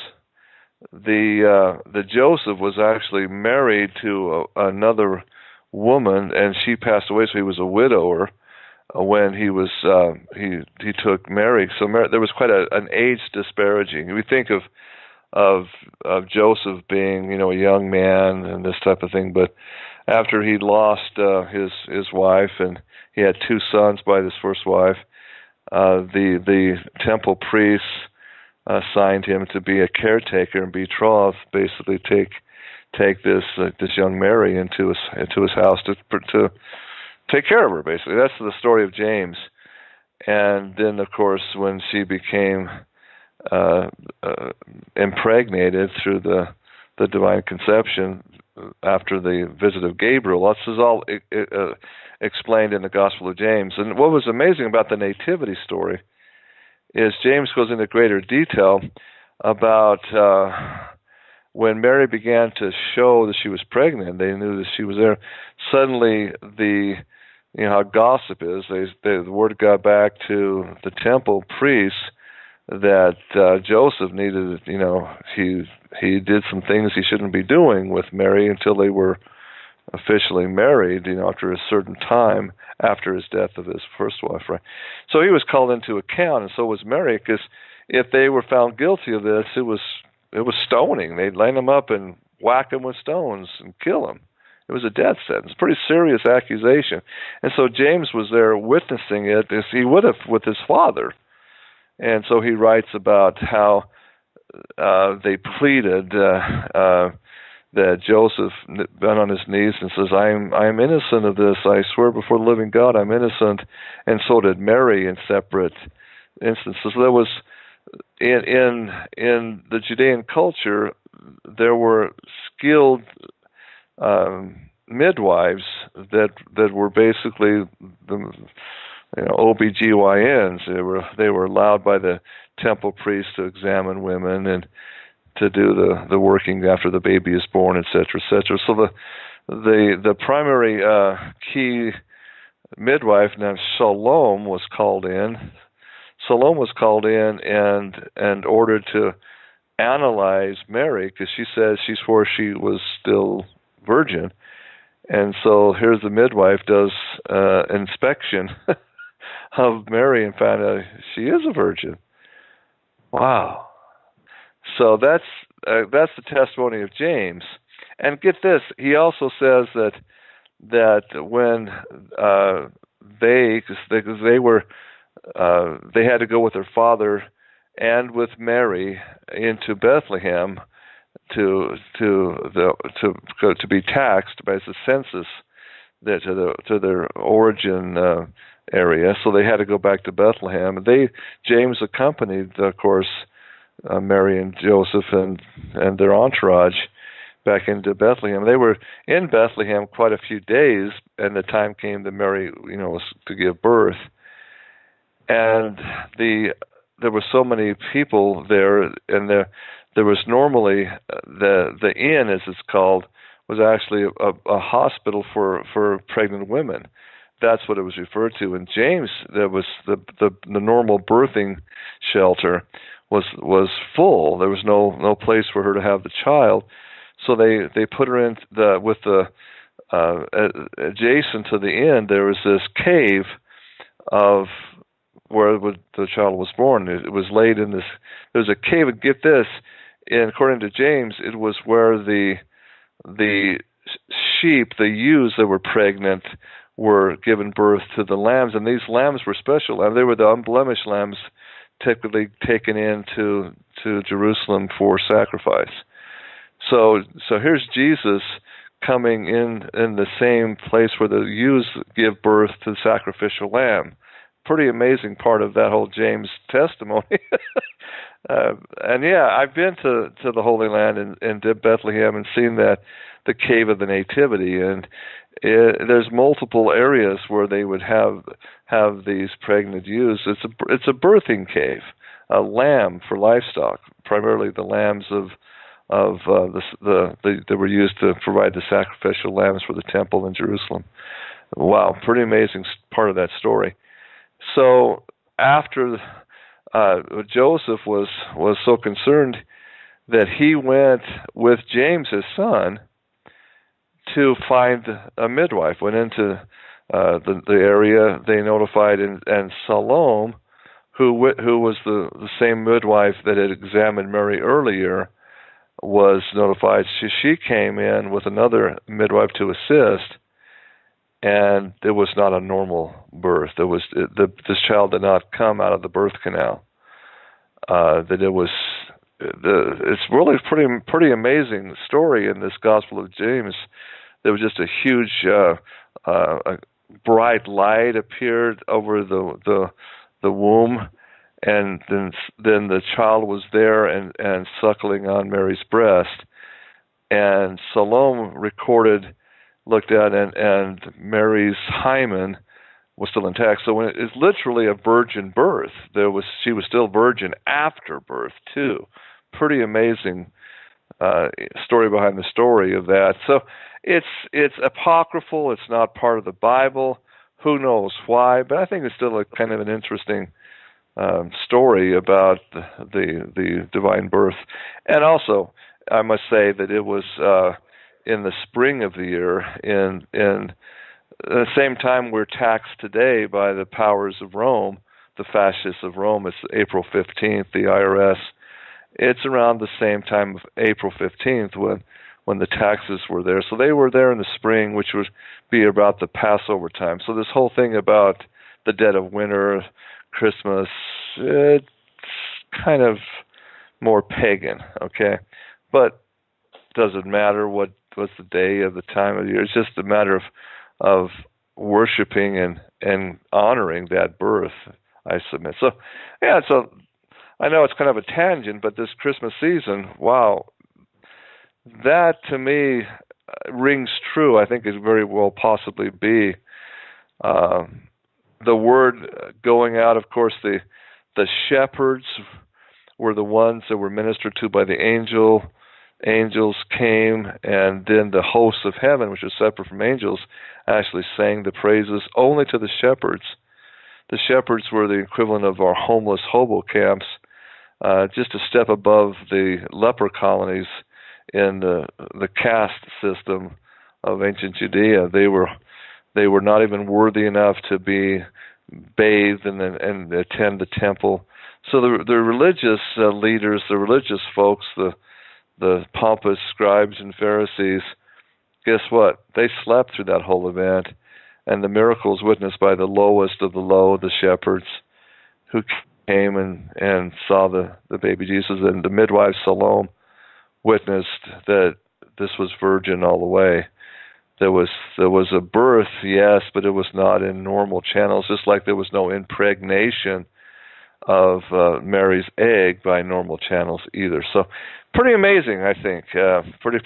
The Joseph was actually married to another woman, and she passed away, so he was a widower when he was he took Mary. So there was quite an age disparaging. We think of Joseph being a young man and this type of thing, but after he lost his wife, and he had two sons by his first wife, the temple priests assigned him to be a caretaker and betrothed, basically take this young Mary into his house to take care of her. Basically, that's the story of James. And then, of course, when she became impregnated through the divine conception after the visit of Gabriel, this is all explained in the Gospel of James. And what was amazing about the nativity story is James goes into greater detail about when Mary began to show that she was pregnant. They knew that she was there. Suddenly, how gossip is. The word got back to the temple priests that Joseph needed. He did some things he shouldn't be doing with Mary until they were officially married, after a certain time after his death of his first wife, right? So he was called into account, and so was Mary, because if they were found guilty of this, it was stoning. They'd line them up and whack them with stones and kill them. It was a death sentence, pretty serious accusation. And so James was there witnessing it, as he would have with his father. And so he writes about how they pleaded that Joseph bent on his knees and says, I am innocent of this. I swear before the living God I'm innocent. And so did Mary in separate instances. There was, in the Judean culture, there were skilled midwives that were basically the OBGYNs. They were allowed by the temple priest to examine women and to do the working after the baby is born, et cetera, et cetera. So the primary key midwife named Salome was called in. Salome was called in and ordered to analyze Mary, because she says she swore she was still virgin. And so here's the midwife does inspection of Mary and found out she is a virgin. Wow. So that's the testimony of James. And get this, he also says that when they had to go with their father and with Mary into Bethlehem to be taxed by the census to their origin area. So they had to go back to Bethlehem. James accompanied, of course, Mary and Joseph and their entourage back into Bethlehem. They were in Bethlehem quite a few days, and the time came that Mary, was to give birth. And there were so many people there, and there was normally the inn, as it's called, was actually a hospital for pregnant women. That's what it was referred to. In James, there was the normal birthing shelter was full. There was no place for her to have the child, so they put her in adjacent to the inn. There was this cave of where the child was born. It was laid in this. There was a cave. And get this, and according to James, it was where the sheep, the ewes that were pregnant, were given birth to the lambs, and these lambs were special. They were the unblemished lambs, typically taken into Jerusalem for sacrifice. So here's Jesus coming in the same place where the ewes give birth to the sacrificial lamb. Pretty amazing part of that whole James testimony. And yeah, I've been to the Holy Land and Bethlehem and seen the cave of the Nativity, and there's multiple areas where they would have these pregnant ewes. It's a birthing cave, a lamb for livestock, primarily the lambs that were used to provide the sacrificial lambs for the temple in Jerusalem. Wow, pretty amazing part of that story. So after Joseph was so concerned that he went with James, his son, to find a midwife. Went into the area. They notified, and Salome, who was the same midwife that had examined Mary earlier, was notified. She came in with another midwife to assist, and it was not a normal birth. This child did not come out of the birth canal. It's really pretty amazing story in this Gospel of James. There was just a huge, a bright light appeared over the womb, and then the child was there and suckling on Mary's breast. And Salome looked at, and Mary's hymen was still intact. So it's literally a virgin birth. She was still virgin after birth too. Pretty amazing story behind the story of that. So it's apocryphal. It's not part of the Bible. Who knows why? But I think it's still a kind of an interesting story about the divine birth. And also, I must say that it was in the spring of the year, in the same time we're taxed today by the powers of Rome, the fascists of Rome. It's April 15th, the IRS. It's around the same time of April 15th when the taxes were there. So they were there in the spring, which would be about the Passover time. So this whole thing about the dead of winter, Christmas, it's kind of more pagan, okay? But does it matter what's the day of the time of the year? It's just a matter of worshiping and honoring that birth, I submit. So, yeah, so I know it's kind of a tangent, but this Christmas season, wow, that to me rings true. I think it very well possibly be. The word going out, of course, the shepherds were the ones that were ministered to by the angel. Angels came, and then the hosts of heaven, which was separate from angels, actually sang the praises only to the shepherds. The shepherds were the equivalent of our homeless hobo camps, just a step above the leper colonies in the caste system of ancient Judea. They were not even worthy enough to be bathed and attend the temple. So the religious leaders, the religious folks, the pompous scribes and Pharisees, guess what? They slept through that whole event, and the miracles witnessed by the lowest of the low, the shepherds, who came and saw the baby Jesus, and the midwife Salome witnessed that this was virgin all the way. There was a birth, yes, but it was not in normal channels, just like there was no impregnation of Mary's egg by normal channels either. So pretty amazing, I think. Pretty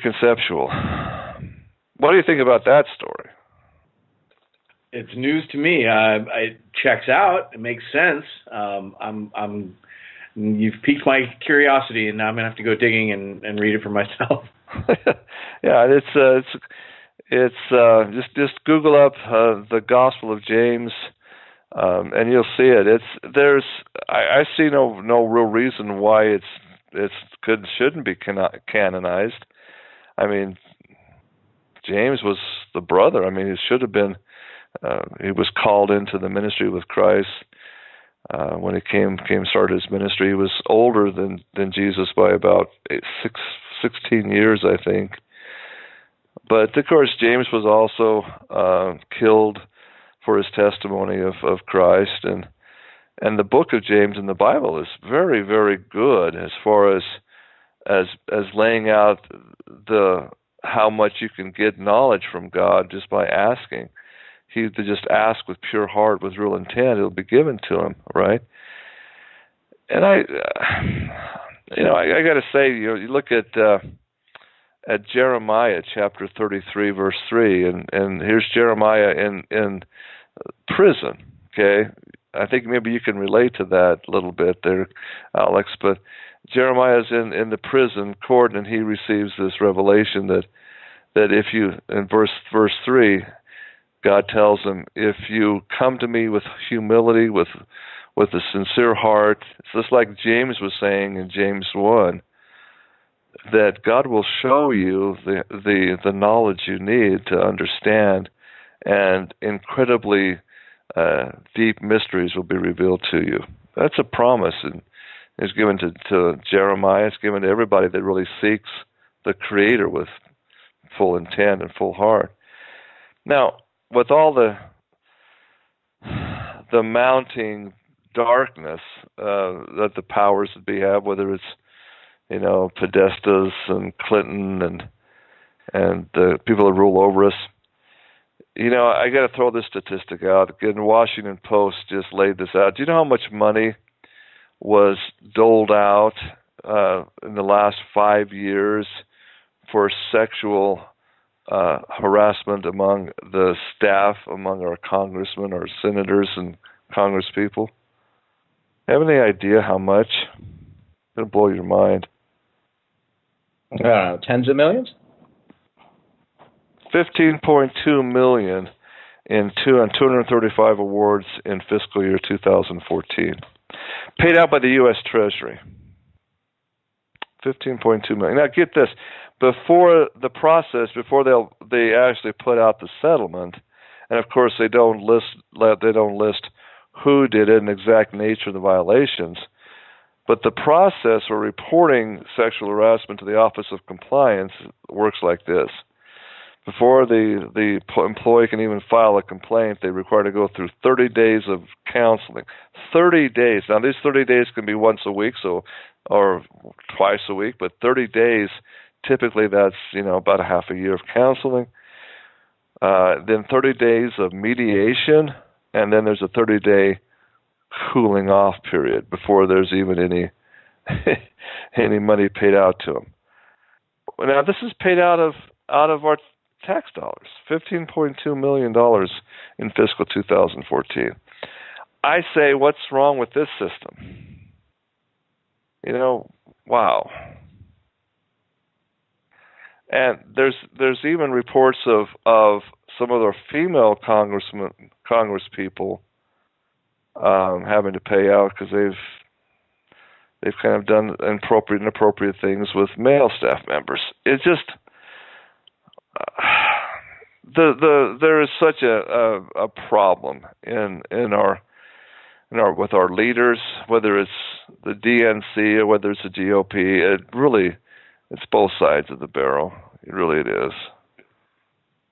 conceptual. What do you think about that story? It's news to me. It checks out. It makes sense. You've piqued my curiosity, and now I'm gonna have to go digging and read it for myself. Yeah, it's just Google up the Gospel of James, and you'll see it. I see no real reason why it shouldn't be canonized. I mean, James was the brother. I mean, he should have been. He was called into the ministry with Christ when he started his ministry. He was older than Jesus by about 16 years, I think. But of course, James was also killed for his testimony of Christ, and the book of James in the Bible is very, very good as far as laying out how much you can get knowledge from God just by asking. To just ask with pure heart, with real intent, it'll be given to him, right? And I got to say, you look at Jeremiah chapter 33, verse 3, and here's Jeremiah in prison. Okay, I think maybe you can relate to that a little bit there, Alex. But Jeremiah's in the prison court, and he receives this revelation that if you, in verse 3, God tells him, if you come to me with humility, with a sincere heart, it's just like James was saying in James 1, that God will show you the knowledge you need to understand, and incredibly deep mysteries will be revealed to you. That's a promise, and it's given to Jeremiah. It's given to everybody that really seeks the Creator with full intent and full heart. Now, with all the mounting darkness that the powers that be have, whether it's Podestas and Clinton and the people that rule over us, I got to throw this statistic out. Again, the Washington Post just laid this out. Do you know how much money was doled out in the last 5 years for sexual harassment among the staff, among our congressmen, our senators, and congresspeople? Have any idea how much? It'll blow your mind. I don't know, tens of millions? $15.2 million in 235 awards in fiscal year 2014, paid out by the U.S. Treasury. 15.2 million. Now get this: before the process, before they actually put out the settlement, and of course they don't list who did it and exact nature of the violations. But the process for reporting sexual harassment to the Office of Compliance works like this. Before the employee can even file a complaint, they're required to go through 30 days of counseling. 30 days. Now, these 30 days can be once a week, or twice a week, but 30 days, typically that's, about a half a year of counseling. Then 30 days of mediation, and then there's a 30-day cooling off period before there's even any any money paid out to them. Now, this is paid out of our tax dollars, $15.2 million in fiscal 2014. I say, what's wrong with this system? Wow. And there's even reports of some of the female congresspeople having to pay out because they've kind of done inappropriate things with male staff members. It's just there is such a problem in our with our leaders, whether it's the DNC or whether it's the GOP. It's both sides of the barrel. It really is.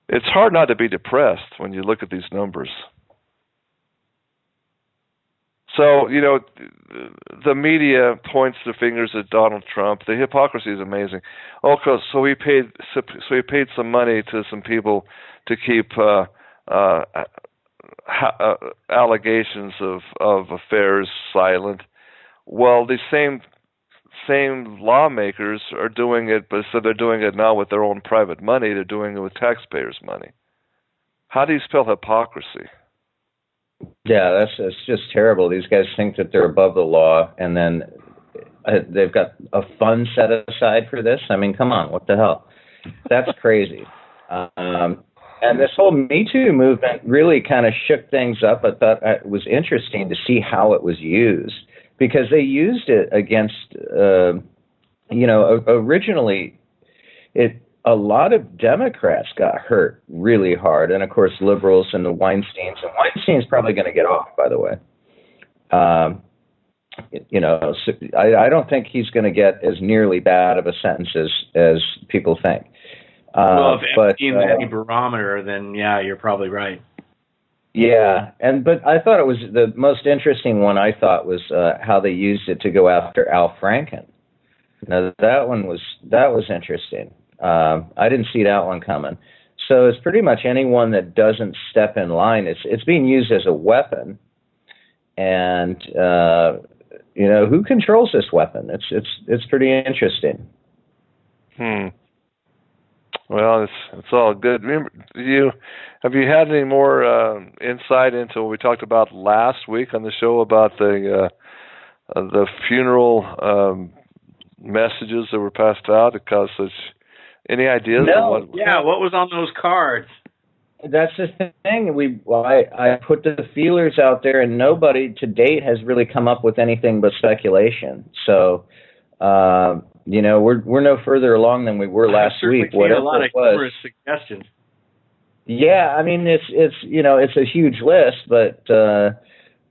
It's hard not to be depressed when you look at these numbers. So, the media points the fingers at Donald Trump. The hypocrisy is amazing. Okay, so he paid some money to some people to keep allegations of affairs silent. Well, the same lawmakers are doing it, but so they're doing it now with their own private money. They're doing it with taxpayers' money. How do you spell hypocrisy? Yeah, that's just terrible. These guys think that they're above the law, and then they've got a fund set aside for this. I mean, come on, what the hell? That's crazy. And this whole Me Too movement really kind of shook things up. I thought it was interesting to see how it was used, because they used it against, originally a lot of Democrats got hurt really hard, and of course liberals and the Weinsteins. And Weinstein's probably going to get off, by the way. So I don't think he's going to get as nearly bad of a sentence as people think. Well, if Epstein's any barometer, then yeah, you're probably right. Yeah, but I thought it was the most interesting one. I thought was how they used it to go after Al Franken. Now that was interesting. I didn't see that one coming. So it's pretty much anyone that doesn't step in line. It's being used as a weapon, and who controls this weapon? It's pretty interesting. Well, it's all good. Remember, have you had any more insight into what we talked about last week on the show about the funeral messages that were passed out that caused such? Any ideas? No. What was on those cards? That's the thing. I put the feelers out there, and nobody to date has really come up with anything but speculation. So, we're no further along than we were last week. Whatever a lot of humorous suggestions. Yeah, I mean it's a huge list, but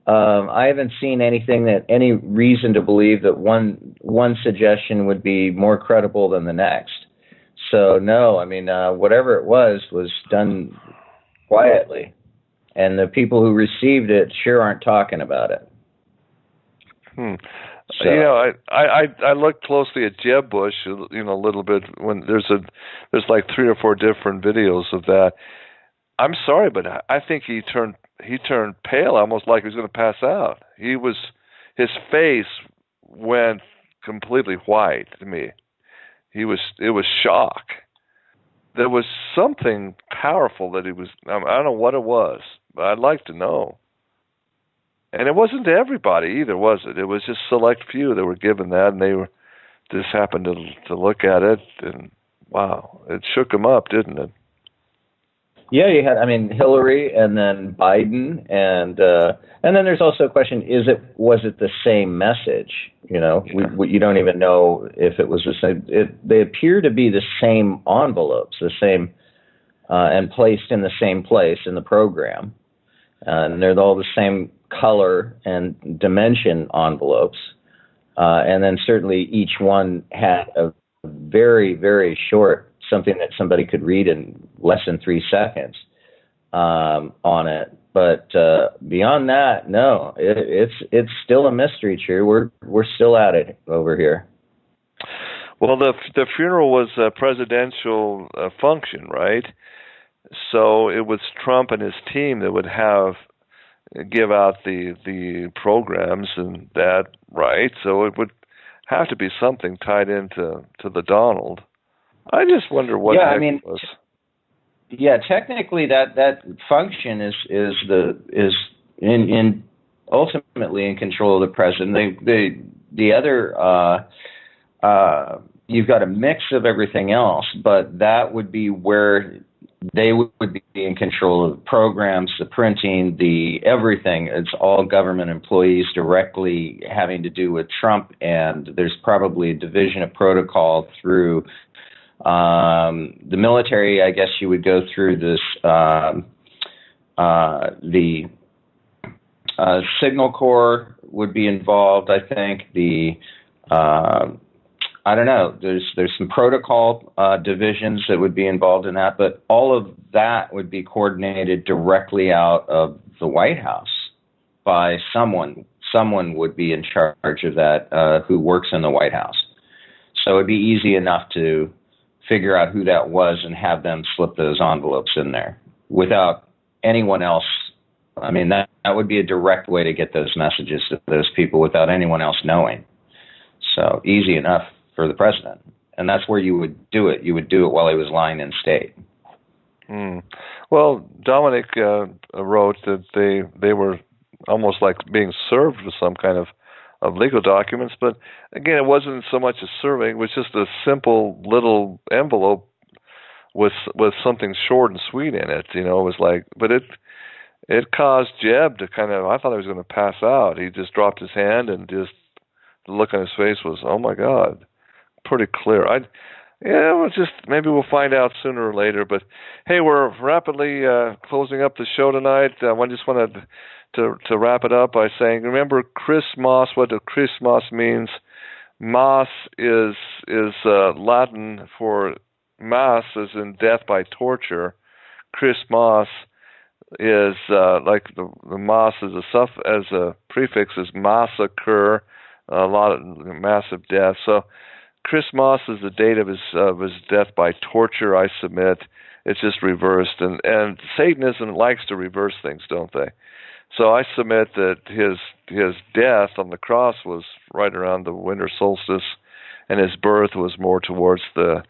I haven't seen any reason to believe that one suggestion would be more credible than the next. So no, I mean whatever it was done quietly, and the people who received it sure aren't talking about it. So, I looked closely at Jeb Bush, a little bit when there's like 3 or 4 different videos of that. I'm sorry, but I think he turned pale, almost like he was going to pass out. His face went completely white to me. It was shock. There was something powerful that he was. I don't know what it was, but I'd like to know. And it wasn't to everybody either, was it? It was just select few that were given that, and they just happened to look at it, and wow, it shook them up, didn't it? Yeah, you had, I mean, Hillary and then Biden, and then there's also a question: was it the same message? You know, you don't even know if it was the same. They appear to be the same envelopes, the same, and placed in the same place in the program, and they're all the same color and dimension envelopes, and then certainly each one had a very, very short, something that somebody could read in less than 3 seconds on it. But beyond that, no, it's still a mystery, Cheer. We're still at it over here. Well, the funeral was a presidential function, right? So it was Trump and his team that would give out the programs and that, right? So it would have to be something tied into the Donald. I just wonder what it was. Yeah, technically that function is ultimately in control of the president. The other you've got a mix of everything else, but that would be where they would be in control of the programs, the printing, the everything. It's all government employees directly having to do with Trump, and there's probably a division of protocol through the military. I guess you would go through this the Signal Corps would be involved. I think I don't know. There's some protocol divisions that would be involved in that, but all of that would be coordinated directly out of the White House by someone. Someone would be in charge of that who works in the White House. So it'd be easy enough to figure out who that was and have them slip those envelopes in there without anyone else. I mean, that would be a direct way to get those messages to those people without anyone else knowing. So easy enough for the president. And that's where you would do it. You would do it while he was lying in state. Well, Dominic wrote that they were almost like being served with some kind of legal documents, but again, it wasn't so much a serving, it was just a simple little envelope with something short and sweet in it. You know, it was like, but it caused Jeb to I thought he was going to pass out. He just dropped his hand, and just the look on his face was, oh my God, pretty clear. Maybe we'll find out sooner or later. But hey, we're rapidly closing up the show tonight. I just wanted to wrap it up by saying, remember Christmas. What the Christmas means? Mas is Latin for mass, as in death by torture. Christmas is like the mas as a prefix is massacre, a lot of massive death. So Christmas is the date of his death by torture. I submit it's just reversed, and Satanism likes to reverse things, don't they? So I submit that his death on the cross was right around the winter solstice, and his birth was more towards the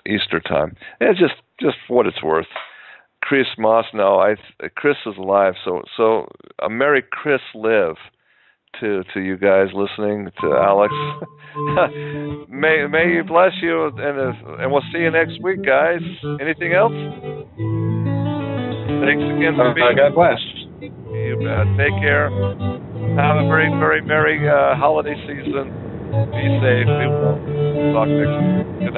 Easter time. And it's just what it's worth. Christmas, no, Chris is alive, so a Merry Chris live to you guys listening, to Alex. May you bless you, and we'll see you next week, guys. Anything else? Thanks again for being. God bless. You bet. Take care. Have a very, very merry holiday season. Be safe. We will talk next week. Good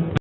night.